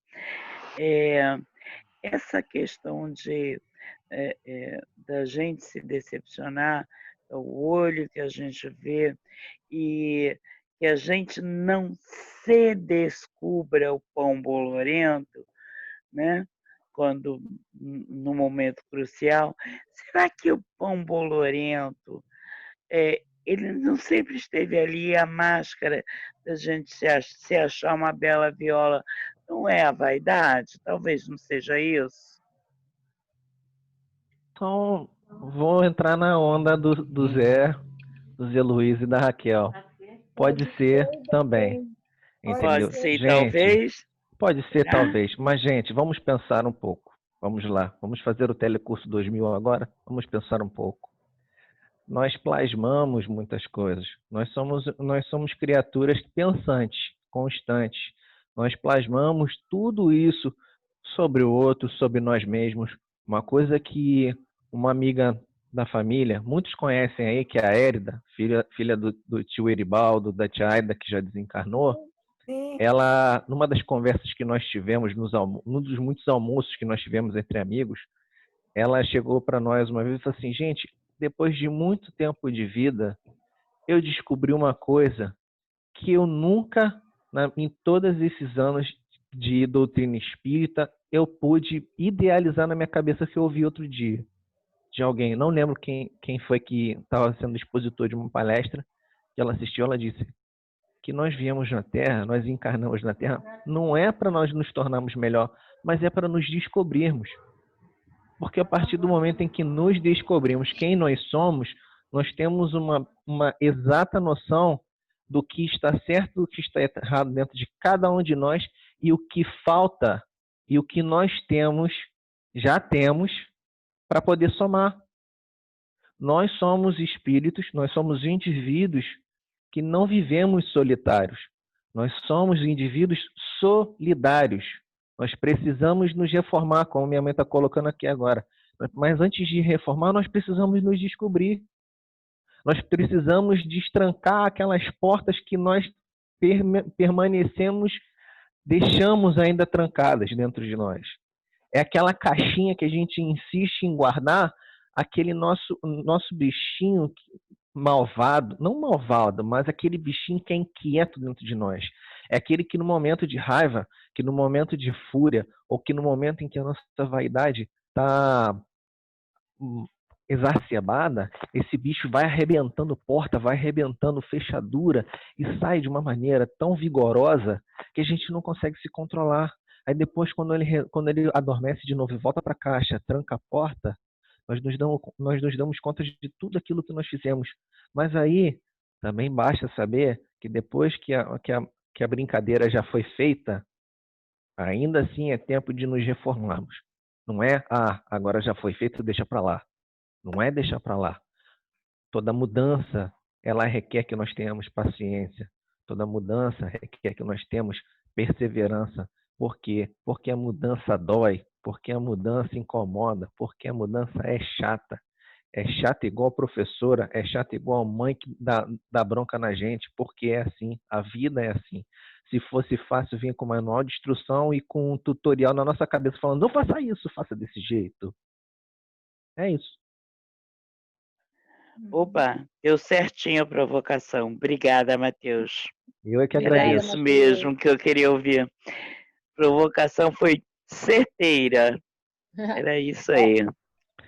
Essa questão da gente se decepcionar, o olho que a gente vê e que a gente não se descubra o pão bolorento, né? Quando no momento crucial, será que o pão bolorento ele não sempre esteve ali? A máscara da gente se achar uma bela viola não é a vaidade? Talvez não seja isso. Então, vou entrar na onda do Zé Luiz e da Raquel. Pode ser também. Entendeu? Pode ser, gente, talvez. Pode ser, talvez. Mas, gente, vamos pensar um pouco. Vamos lá. Vamos fazer o Telecurso 2000 agora? Vamos pensar um pouco. Nós plasmamos muitas coisas. Nós somos criaturas pensantes, constantes. Nós plasmamos tudo isso sobre o outro, sobre nós mesmos. Uma coisa que uma amiga da família, muitos conhecem aí, que é a Érida, filha do tio Eribaldo, da tia Aida, que já desencarnou. Ela, numa das conversas que nós tivemos, num dos muitos almoços que nós tivemos entre amigos, ela chegou para nós uma vez e falou assim: gente, depois de muito tempo de vida, eu descobri uma coisa que eu nunca, em todos esses anos de doutrina espírita, eu pude idealizar na minha cabeça, que eu ouvi outro dia de alguém, não lembro quem foi que estava sendo expositor de uma palestra que ela assistiu. Ela disse que nós viemos na Terra, nós encarnamos na Terra, não é para nós nos tornarmos melhor, mas é para nos descobrirmos. Porque a partir do momento em que nos descobrimos quem nós somos, nós temos uma exata noção do que está certo, do que está errado dentro de cada um de nós, e o que falta e o que nós já temos para poder somar. Nós somos espíritos, nós somos indivíduos que não vivemos solitários. Nós somos indivíduos solidários. Nós precisamos nos reformar, como minha mãe está colocando aqui agora. Mas antes de reformar, nós precisamos nos descobrir. Nós precisamos destrancar aquelas portas que nós permanecemos, deixamos ainda trancadas dentro de nós. É aquela caixinha que a gente insiste em guardar, aquele nosso bichinho malvado, não malvado, mas aquele bichinho que é inquieto dentro de nós. É aquele que no momento de raiva, que no momento de fúria, ou que no momento em que a nossa vaidade está exacerbada, esse bicho vai arrebentando porta, vai arrebentando fechadura e sai de uma maneira tão vigorosa que a gente não consegue se controlar. Aí depois, quando ele adormece de novo e volta para a caixa, tranca a porta, nós nos damos conta de tudo aquilo que nós fizemos. Mas aí também basta saber que depois que a brincadeira já foi feita, ainda assim é tempo de nos reformarmos. Não é, agora já foi feito, deixa para lá. Não é deixar para lá. Toda mudança, ela requer que nós tenhamos paciência. Toda mudança requer que nós tenhamos perseverança. Por quê? Porque a mudança dói, porque a mudança incomoda, porque a mudança é chata. É chata igual a professora, é chata igual a mãe que dá bronca na gente, porque é assim, a vida é assim. Se fosse fácil, vinha com manual de instrução e com um tutorial na nossa cabeça falando, não faça isso, faça desse jeito. É isso. Opa, deu certinho a provocação. Obrigada, Matheus. Eu é que Era agradeço. isso mesmo que eu queria ouvir. Provocação foi certeira. Era isso aí.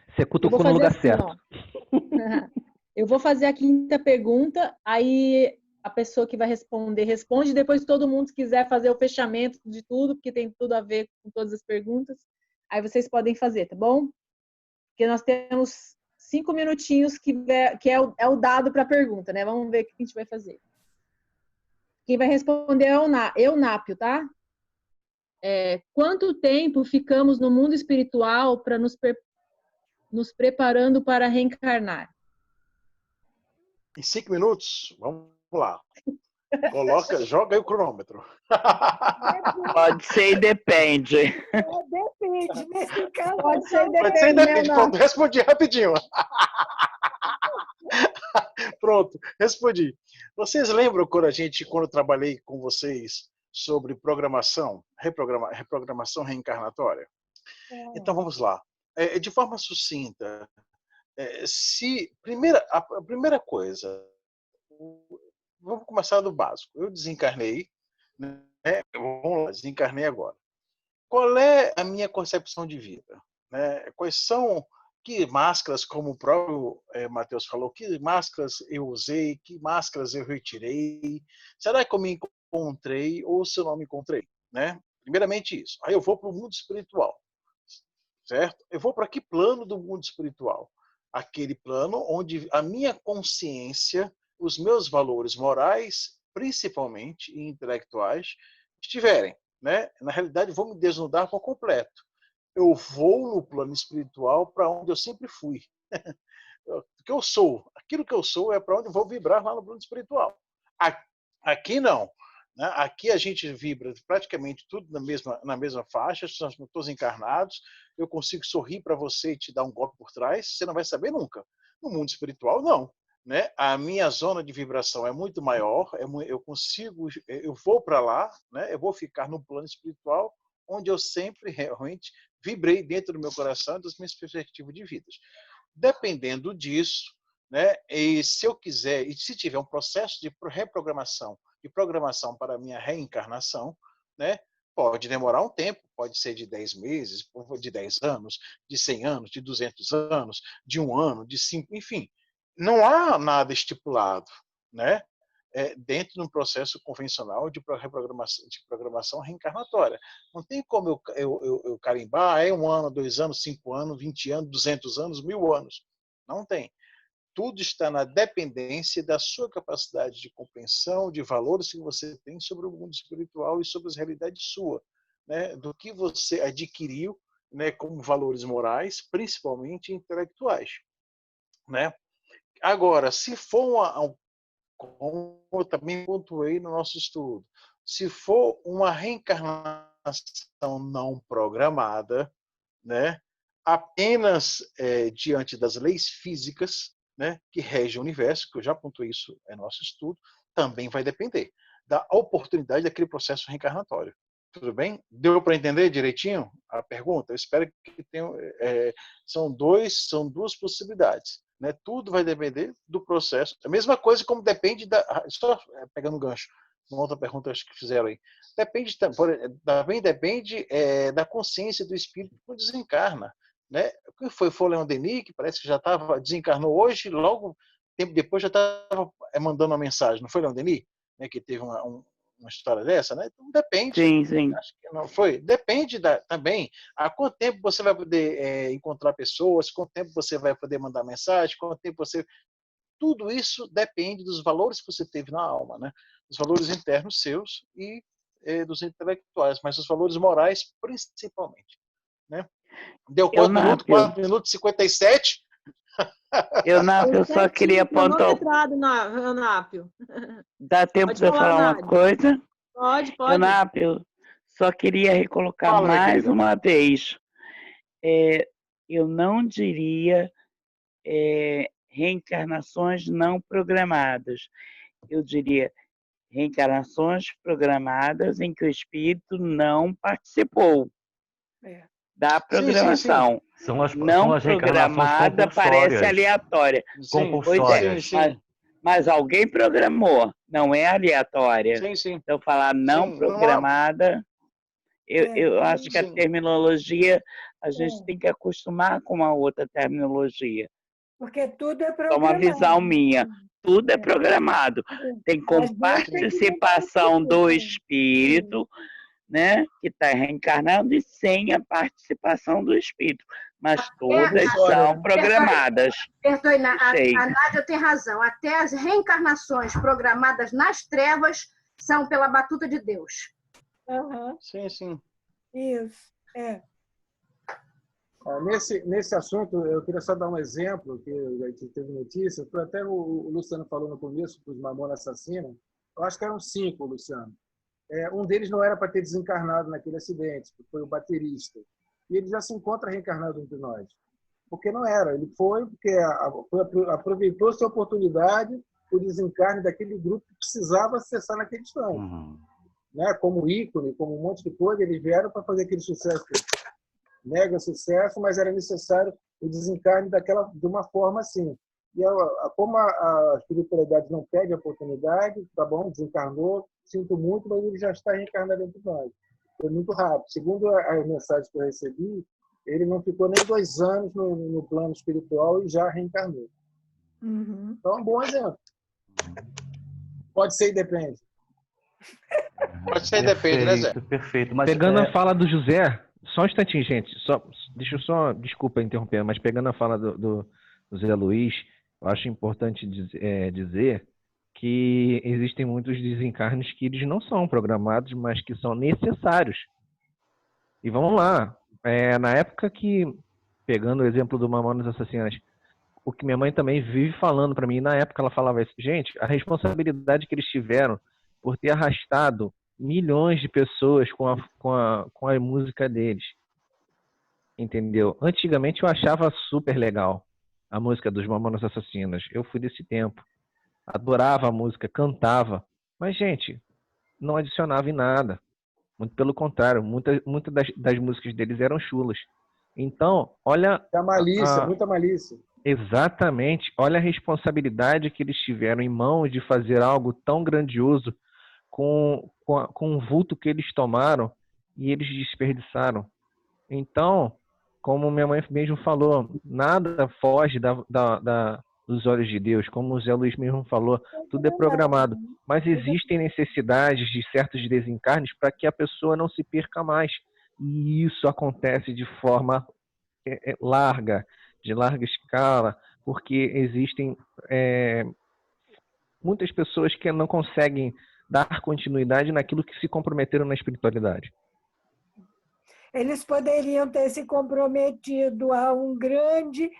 Você cutucou no lugar certo. Eu vou fazer a quinta pergunta, aí a pessoa que vai responder, responde, depois todo mundo, se quiser fazer o fechamento de tudo, porque tem tudo a ver com todas as perguntas, aí vocês podem fazer, tá bom? Porque nós temos 5 minutinhos que é o dado para a pergunta, né? Vamos ver o que a gente vai fazer. Quem vai responder é o Eunápio, tá? Quanto tempo ficamos no mundo espiritual para nos preparando para reencarnar? Em 5 minutos? Vamos lá. Joga aí o cronômetro. Pode ser e depende. Depende, nesse caso. Pode ser e depende. Pode ser e depende. Pronto, respondi rapidinho. Pronto, respondi. Vocês lembram quando eu trabalhei com vocês sobre reprogramação reencarnatória? Então vamos lá. De forma sucinta, a primeira coisa, vamos começar do básico. Eu desencarnei, né? Vamos lá, desencarnei agora. Qual é a minha concepção de vida? Né? Quais são, que máscaras, como o próprio Matheus falou, que máscaras eu usei, que máscaras eu retirei? Será que eu me encontrei ou se eu não me encontrei? Né? Primeiramente isso. Aí eu vou para o mundo espiritual. Certo? Eu vou para que plano do mundo espiritual? Aquele plano onde a minha consciência, os meus valores morais, principalmente e intelectuais, estiverem. Né? Na realidade, vou me desnudar por completo. Eu vou no plano espiritual para onde eu sempre fui. O que eu sou, aquilo que eu sou é para onde eu vou vibrar lá no plano espiritual. Aqui não. Né? Aqui a gente vibra praticamente tudo na mesma faixa, somos todos encarnados, eu consigo sorrir para você e te dar um golpe por trás, você não vai saber nunca. No mundo espiritual, não. Né? A minha zona de vibração é muito maior, eu vou para lá, né? Eu vou ficar no plano espiritual, onde eu sempre realmente vibrei dentro do meu coração e das minhas perspectivas de vida. Dependendo disso, né? E se eu quiser, e se tiver um processo de reprogramação, de programação para a minha reencarnação, né? Pode demorar um tempo, pode ser de 10 meses, de 10 anos, de 100 anos, de 200 anos, de 1 ano, de 5, enfim. Não há nada estipulado, né? Dentro de um processo convencional de programação reencarnatória. Não tem como eu carimbar 1 ano, 2 anos, 5 anos, 20 anos, 200 anos, 1000 anos. Não tem. Tudo está na dependência da sua capacidade de compreensão, de valores que você tem sobre o mundo espiritual e sobre as realidades sua, né? Do que você adquiriu, né, como valores morais, principalmente intelectuais. Né? Agora, se for como eu também pontuei no nosso estudo, se for uma reencarnação não programada, né, apenas diante das leis físicas, né, que regem o universo, que eu já pontuei isso no nosso estudo, também vai depender da oportunidade daquele processo reencarnatório. Tudo bem? Deu para entender direitinho a pergunta? Eu espero que tenham. São duas possibilidades. né? Tudo vai depender do processo. A mesma coisa como depende só pegando um gancho, uma outra pergunta acho que fizeram aí. Também depende da consciência do espírito que desencarna, né? O que foi o Leon Denis, que parece que já desencarnou hoje, logo tempo depois já estava mandando uma mensagem, não foi, Leon Denis? Né, que teve uma história dessa, né? Então depende. Sim. Acho que não foi. Depende também a quanto tempo você vai poder encontrar pessoas, quanto tempo você vai poder mandar mensagem, quanto tempo você. Tudo isso depende dos valores que você teve na alma, né? Os valores internos seus e dos intelectuais, mas os valores morais principalmente, né? Deu quanto minutos? 4 minutos e 57. Eu só queria pontuar. Eunápio. Dá tempo de eu falar uma coisa? Pode. Eunápio, só queria recolocar mais uma vez. Eu não diria reencarnações não programadas. Eu diria reencarnações programadas em que o espírito não participou da programação. Sim. São não as programada parece aleatória. Compulsórias. Mas alguém programou, não é aleatória. Sim. Então, falar não programada, eu acho que a terminologia, a gente tem que acostumar com uma outra terminologia. Porque tudo é programado. É uma visão minha. Tudo é programado. Tem com participação do espírito, né, que está reencarnando, e sem a participação do espírito. Mas todas são programadas. Perdoe, a Nádia tem razão. Até as reencarnações programadas nas trevas são pela batuta de Deus. Sim. Isso, Nesse assunto, eu queria só dar um exemplo, que a gente teve notícia, foi até o Luciano falou no começo, dos Mamonas Assassinos. Eu acho que eram 5, Luciano. Um deles não era para ter desencarnado naquele acidente, que foi o baterista. E ele já se encontra reencarnado entre nós. Porque não era. Ele foi porque aproveitou-se a oportunidade, o desencarne daquele grupo que precisava acessar naquele instante. Né? Como ícone, como um monte de coisa, eles vieram para fazer aquele sucesso, mega sucesso, mas era necessário o desencarne de uma forma assim. E como a espiritualidade não pede a oportunidade, tá bom, desencarnou, sinto muito, mas ele já está reencarnado entre nós. Foi muito rápido. Segundo as mensagens que eu recebi, ele não ficou nem 2 anos no plano espiritual e já reencarnou. Então, é um bom exemplo. Pode ser e depende. Pode ser e depende, né, Zé? Perfeito. Mas, pegando a fala do José, só um instantinho, gente. Deixa eu só, desculpa interromper, mas pegando a fala do Zé Luiz, eu acho importante dizer que existem muitos desencarnes que eles não são programados, mas que são necessários. E vamos lá. Na época que, pegando o exemplo do Mamonas Assassinas, o que minha mãe também vive falando para mim, na época ela falava isso, gente, a responsabilidade que eles tiveram por ter arrastado milhões de pessoas com a música deles. Entendeu? Antigamente eu achava super legal a música dos Mamonas Assassinas. Eu fui desse tempo. Adorava a música, cantava. Mas, gente, não adicionava em nada. Muito pelo contrário, muitas das músicas deles eram chulas. Então, olha... Muita malícia. Exatamente. Olha a responsabilidade que eles tiveram em mãos de fazer algo tão grandioso com o vulto que eles tomaram e eles desperdiçaram. Então, como minha mãe mesmo falou, nada foge dos olhos de Deus. Como o Zé Luiz mesmo falou, tudo é programado. Mas existem necessidades de certos desencarnes para que a pessoa não se perca mais. E isso acontece de forma larga, de larga escala, porque existem muitas pessoas que não conseguem dar continuidade naquilo que se comprometeram na espiritualidade. Eles poderiam ter se comprometido a um grande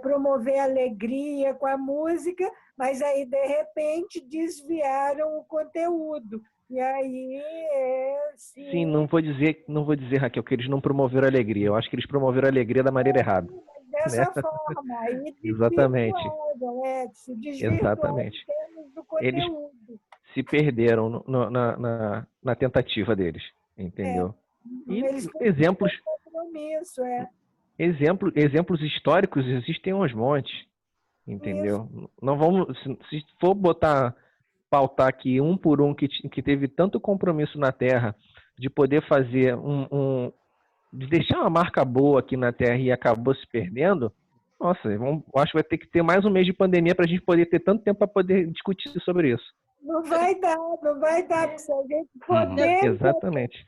promover alegria com a música, mas aí, de repente, desviaram o conteúdo. E aí... Sim, não vou dizer, Raquel, que eles não promoveram alegria. Eu acho que eles promoveram alegria da maneira errada. Dessa forma. Aí exatamente. Se exatamente. Do conteúdo. Eles se perderam na tentativa deles, entendeu? E exemplos históricos existem aos montes. entendeu? Não vamos, se for pautar aqui um por um que teve tanto compromisso na Terra de poder fazer de deixar uma marca boa aqui na Terra e acabou se perdendo, nossa, acho que vai ter que ter mais um mês de pandemia para a gente poder ter tanto tempo para poder discutir sobre isso. Não vai dar, porque se a gente poder... Exatamente.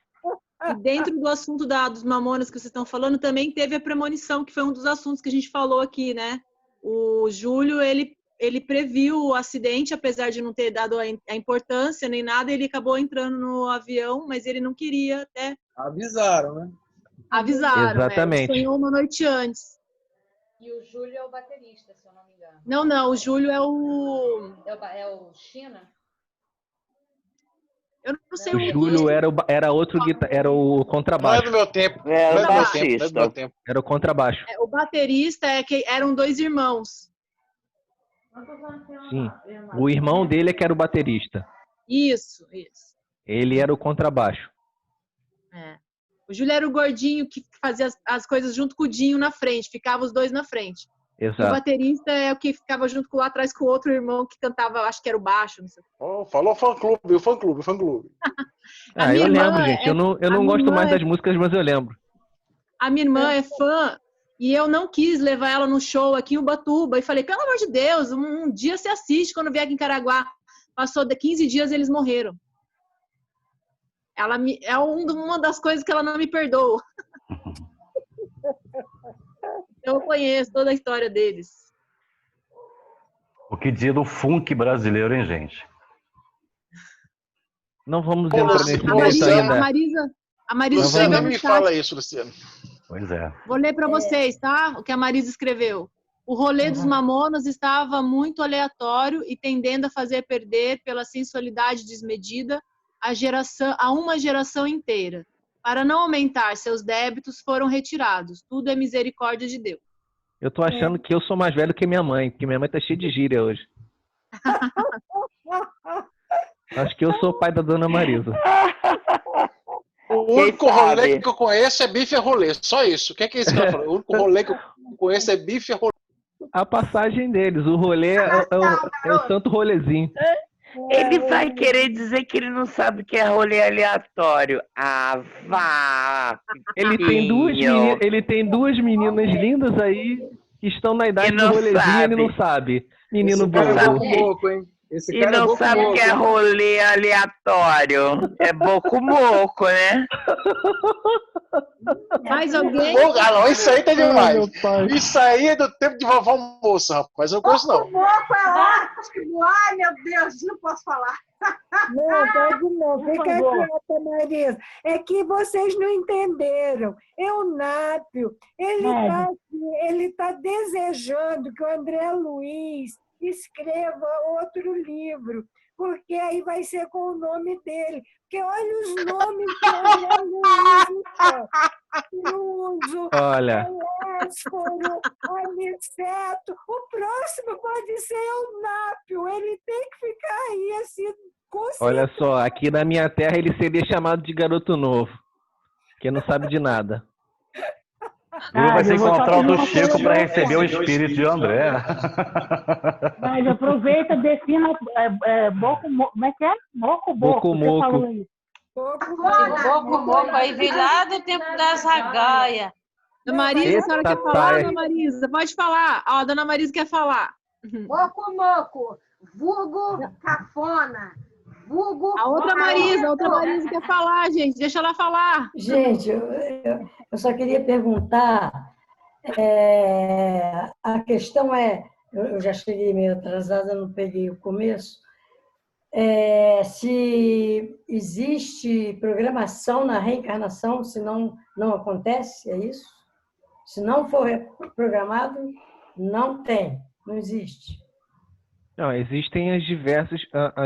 E dentro do assunto dos Mamonas que vocês estão falando, também teve a premonição, que foi um dos assuntos que a gente falou aqui, né? O Júlio, ele previu o acidente, apesar de não ter dado a importância nem nada, ele acabou entrando no avião, mas ele não queria até... Avisaram, né? Avisaram, exatamente. Ele sonhou uma noite antes. E o Júlio é o baterista, se eu não me engano. Não, o Júlio é o... É o China? Eu não sei o Júlio era o contrabaixo. Não é do meu tempo. Não é do meu tempo. Era o contrabaixo. O baterista eram 2 irmãos. Sim. O irmão dele é que era o baterista. Isso. Ele era o contrabaixo. O Júlio era o gordinho que fazia as coisas junto com o Dinho na frente. Ficava os dois na frente. Exato. E o baterista é o que ficava junto lá atrás com o outro irmão que cantava, acho que era o baixo. Não sei. Falou fã-clube, o fã-clube. Eu lembro, gente. Eu não gosto mais das músicas, mas eu lembro. A minha irmã é fã e eu não quis levar ela no show aqui em Ubatuba. E falei, pelo amor de Deus, um dia você assiste quando vier aqui em Caraguá. Passou de 15 dias e eles morreram. É uma das coisas que ela não me perdoa. Eu conheço toda a história deles. O que diz do funk brasileiro, hein, gente? Não vamos entrar nesse ponto ainda. A Marisa Luciano, escreveu nem no me chat. fala isso, Luciano. Pois é. Vou ler para vocês, tá? O que a Marisa escreveu. O rolê dos Mamonas estava muito aleatório e tendendo a fazer perder pela sensualidade desmedida a uma geração inteira. Para não aumentar seus débitos, foram retirados. Tudo é misericórdia de Deus. Eu tô achando que eu sou mais velho que minha mãe, porque minha mãe tá cheia de gíria hoje. Acho que eu sou o pai da dona Marisa. O único rolê que eu conheço é bife e rolê, só isso. O que é isso que ela falou? O único rolê que eu conheço é bife e rolê. A passagem deles, o rolê é o santo rolezinho. Ele vai querer dizer que ele não sabe o que é rolê aleatório. Ah, vá! Ele tem duas meninas lindas aí que estão na idade do rolezinho, ele não sabe. Menino bobo. E não sabe o que é rolê aleatório. É boco-moco, né? Mais alguém? Não, isso aí tá demais. Isso aí é do tempo de vovó moça, rapaz. Eu não conheço, não. Boco é ótimo. Ai, meu Deus, não posso falar. Não, pode não. Fica quieta, Marisa. É que vocês não entenderam. Eunápio, ele tá desejando que o André Luiz escreva outro livro, porque aí vai ser com o nome dele. Porque olha os nomes que o André Luiz usa. Olha. Esforo, Aniceto. O próximo pode ser Eunápio. Ele tem que ficar aí assim. Olha só, aqui na minha terra ele seria chamado de garoto novo, que não sabe de nada. Ele vai se encontrar o do Chico para receber o espírito de André. Mas aproveita, defina como é que é? Moco. Boco aí vem lá do tempo das agaias. Dona Marisa, a senhora quer falar, Dona Marisa? Pode falar. Ó, a Dona Marisa quer falar. Moco, vulgo cafona. A outra Marisa quer falar, gente. Deixa ela falar. Gente, eu só queria perguntar, a questão eu já cheguei meio atrasada, não peguei o começo, se existe programação na reencarnação, se não acontece, é isso? Se não for programado, não existe. Não, existem as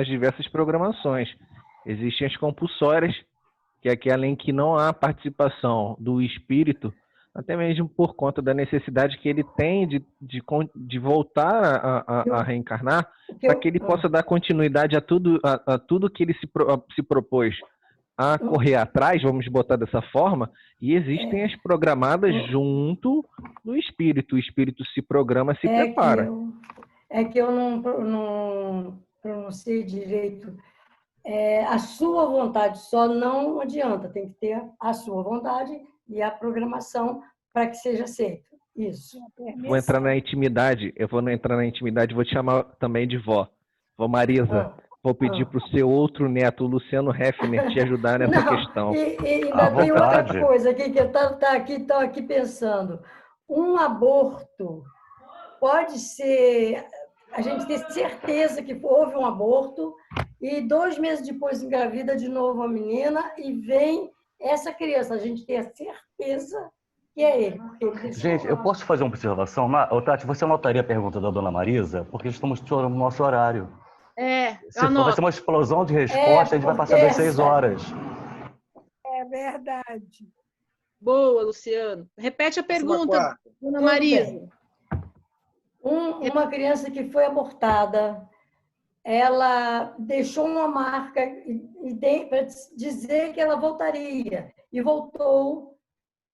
diversas programações. Existem as compulsórias, que é aquela em que não há participação do espírito, até mesmo por conta da necessidade que ele tem de voltar a reencarnar, para que ele possa dar continuidade a tudo que ele se propôs. a correr atrás, vamos botar dessa forma, e existem as programadas junto do espírito. O espírito se programa, se prepara. Que eu não pronunciei direito. A sua vontade só não adianta, tem que ter a sua vontade e a programação para que seja aceito. Isso. Vou entrar na intimidade, vou te chamar também de vó. Vó Marisa. Vou pedir para o seu outro neto, o Luciano Hefner, te ajudar nessa questão. E ainda tem outra coisa aqui que eu estou aqui pensando. Um aborto pode ser... A gente tem certeza que houve um aborto e 2 meses depois engravida de novo a menina e vem essa criança. A gente tem a certeza que é ele. Gente, eu posso fazer uma observação? Tati, você anotaria a pergunta da dona Marisa? Porque estamos estourando no nosso horário. Vai ser uma explosão de resposta, a gente vai passar das 6 horas. É verdade. Boa, Luciano. Repete a pergunta, dona Marisa. Uma criança que foi abortada, ela deixou uma marca para dizer que ela voltaria. E voltou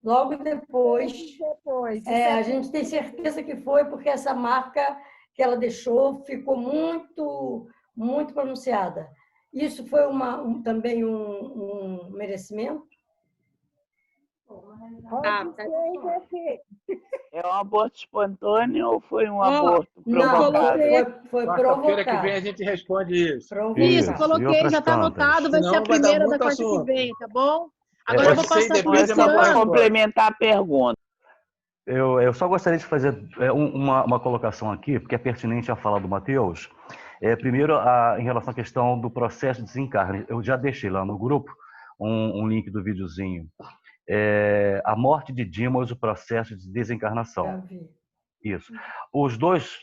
logo depois. A gente tem certeza que foi porque essa marca que ela deixou ficou muito, muito pronunciada. Isso foi também um merecimento? É um aborto espontâneo ou foi um aborto provocado? Não, foi provocado. Quarta-feira que vem a gente responde isso. Isso, coloquei, já está anotado, vai ser a primeira da quarta que vem, tá bom? Agora eu vou passar para o Luciano. Para complementar a pergunta. Eu só gostaria de fazer uma colocação aqui, porque é pertinente à fala do Matheus. Primeiro, em relação à questão do processo de desencarne. Eu já deixei lá no grupo um link do videozinho. A morte de Dimas, o processo de desencarnação. Isso. Os 2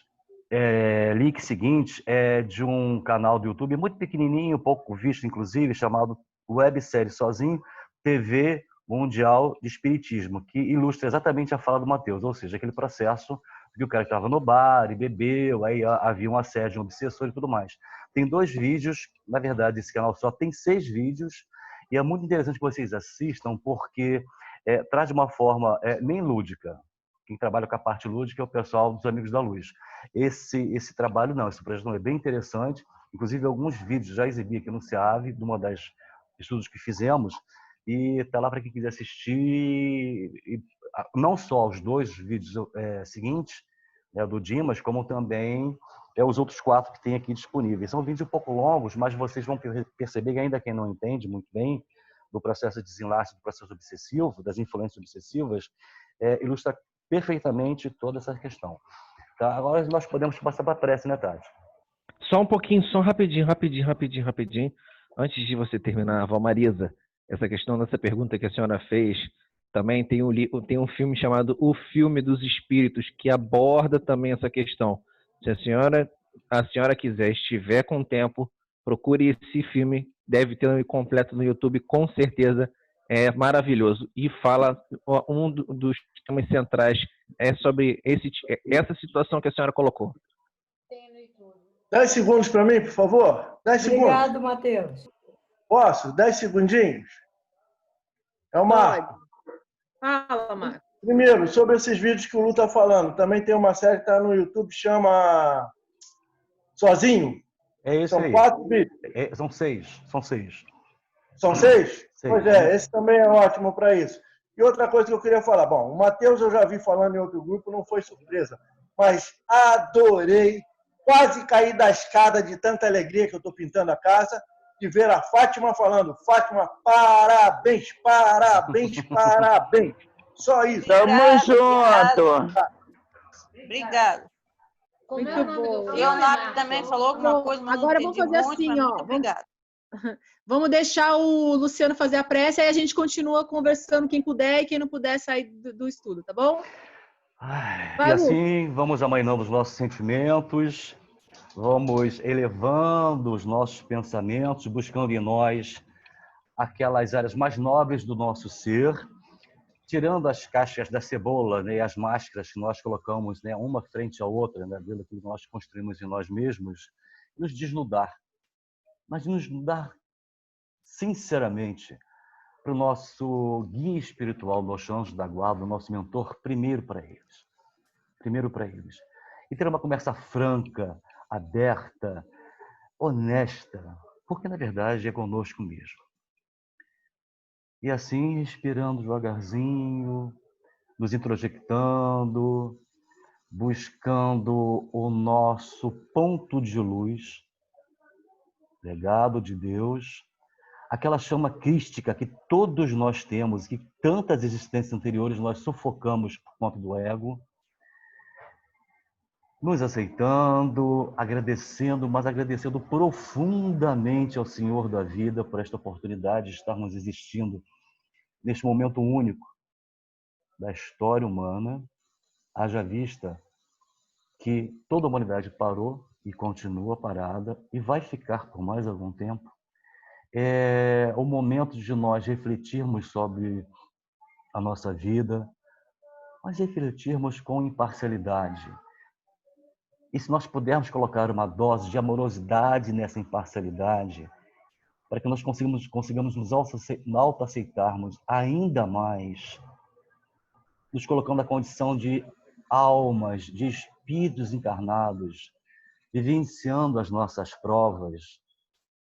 links seguintes é de um canal do YouTube muito pequenininho, pouco visto, inclusive, chamado Websérie Sozinho, TV Mundial de Espiritismo, que ilustra exatamente a fala do Matheus, ou seja, aquele processo que o cara estava no bar e bebeu, aí havia um assédio, um obsessor e tudo mais. Tem 2 vídeos, na verdade, esse canal só tem 6 vídeos, e é muito interessante que vocês assistam, porque traz de uma forma bem lúdica. Quem trabalha com a parte lúdica é o pessoal dos Amigos da Luz. Esse trabalho não, esse projeto não é bem interessante. Inclusive, alguns vídeos já exibi aqui no CEAV, de uma das estudos que fizemos, e está lá para quem quiser assistir, e não só os 2 vídeos seguintes, do Dimas, como também os outros 4 que tem aqui disponíveis. São vídeos um pouco longos, mas vocês vão perceber que ainda quem não entende muito bem do processo de desenlace, do processo obsessivo, das influências obsessivas, ilustra perfeitamente toda essa questão. Tá? Agora nós podemos passar para a prece, né, Tati? Só um pouquinho, só rapidinho. Antes de você terminar, Vó Marisa, essa questão dessa pergunta que a senhora fez, também tem um filme chamado O Filme dos Espíritos, que aborda também essa questão. Se a senhora quiser, estiver com tempo, procure esse filme, deve ter um completo no YouTube, com certeza, é maravilhoso. E fala, um dos temas centrais é sobre essa situação que a senhora colocou. 10 segundos para mim, por favor? 10 segundos. Obrigado, Matheus. Posso? 10 segundinhos? É o Marco. Fala, Marco. Primeiro, sobre esses vídeos que o Lu está falando, também tem uma série que está no YouTube, chama Sozinho. É isso São aí. 4 vídeos. São 6. São 6? Pois esse também é ótimo para isso. E outra coisa que eu queria falar. Bom, o Matheus eu já vi falando em outro grupo, não foi surpresa. Mas adorei, quase caí da escada de tanta alegria que eu estou pintando a casa, de ver a Fátima falando, Fátima, parabéns, parabéns, parabéns. Só isso. Tamo junto. Obrigada. Muito bom. Leonardo também falou alguma coisa, mas agora vamos fazer assim, ó. Obrigada. Vamos deixar o Luciano fazer a prece, aí a gente continua conversando, quem puder e quem não puder sair do estudo, tá bom? E assim, vamos amainando os nossos sentimentos, vamos elevando os nossos pensamentos, buscando em nós aquelas áreas mais nobres do nosso ser, tirando as cascas da cebola, né, e as máscaras que nós colocamos, né, uma frente à outra, né, dentro que nós construímos em nós mesmos, nos desnudar. Mas nos desnudar sinceramente, para o nosso guia espiritual, nosso anjo da guarda, o nosso mentor, primeiro para eles. Primeiro para eles. E ter uma conversa franca, aberta, honesta, porque na verdade é conosco mesmo. E assim, respirando devagarzinho, nos introjetando, buscando o nosso ponto de luz, legado de Deus, aquela chama crística que todos nós temos, que tantas existências anteriores nós sufocamos por conta do ego, nos aceitando, agradecendo, mas agradecendo profundamente ao Senhor da vida por esta oportunidade de estarmos existindo neste momento único da história humana, haja vista que toda a humanidade parou e continua parada e vai ficar por mais algum tempo. É o momento de nós refletirmos sobre a nossa vida, mas refletirmos com imparcialidade. E se nós pudermos colocar uma dose de amorosidade nessa imparcialidade, para que nós consigamos nos autoaceitarmos ainda mais, nos colocando na condição de almas, de espíritos encarnados, vivenciando as nossas provas,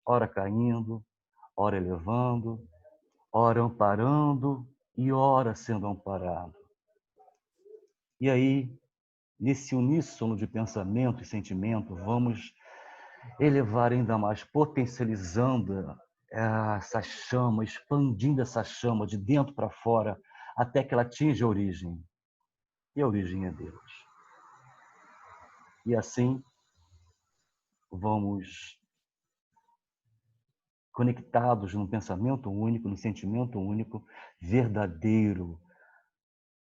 ora caindo, ora elevando, ora amparando e ora sendo amparado. E aí, nesse uníssono de pensamento e sentimento, vamos elevar ainda mais, potencializando essa chama, expandindo essa chama de dentro para fora, até que ela atinja a origem. E a origem é Deus. E assim, vamos conectados num pensamento único, num sentimento único, verdadeiro,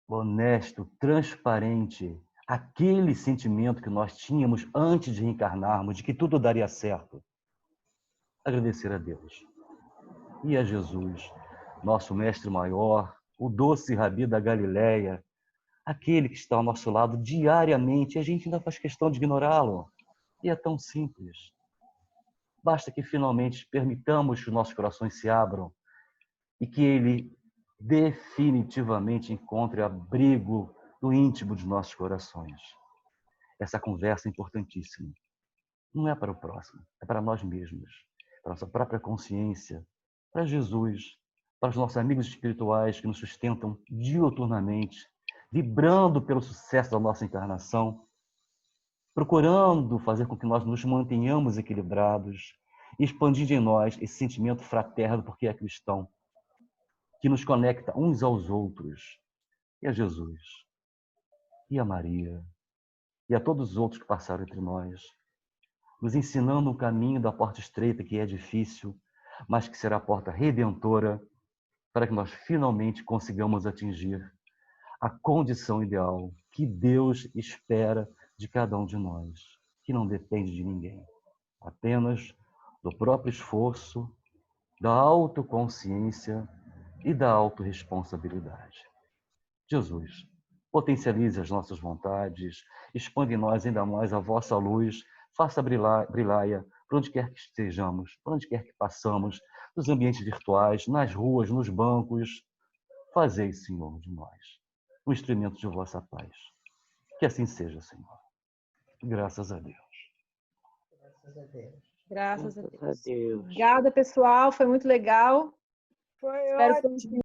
honesto, transparente, aquele sentimento que nós tínhamos antes de reencarnarmos, de que tudo daria certo. Agradecer a Deus e a Jesus, nosso mestre maior, o doce Rabi da Galileia, aquele que está ao nosso lado diariamente, e a gente ainda faz questão de ignorá-lo. E é tão simples. Basta que finalmente permitamos que os nossos corações se abram e que ele definitivamente encontre abrigo no íntimo de nossos corações. Essa conversa é importantíssima. Não é para o próximo, é para nós mesmos, para a nossa própria consciência, para Jesus, para os nossos amigos espirituais que nos sustentam diuturnamente, vibrando pelo sucesso da nossa encarnação, procurando fazer com que nós nos mantenhamos equilibrados, expandindo em nós esse sentimento fraterno, porque é cristão, que nos conecta uns aos outros, e a Jesus, e a Maria, e a todos os outros que passaram entre nós, nos ensinando o caminho da porta estreita, que é difícil, mas que será a porta redentora, para que nós finalmente consigamos atingir a condição ideal que Deus espera de cada um de nós, que não depende de ninguém, apenas do próprio esforço, da autoconsciência e da autorresponsabilidade. Jesus, potencialize as nossas vontades, expande em nós ainda mais a vossa luz, faça brilhar por onde quer que estejamos, por onde quer que passamos, nos ambientes virtuais, nas ruas, nos bancos. Fazei, Senhor, de nós um instrumento de vossa paz. Que assim seja, Senhor. Graças a Deus. Graças a Deus. Graças a Deus. Obrigada, pessoal. Foi muito legal. Foi Espero ótimo.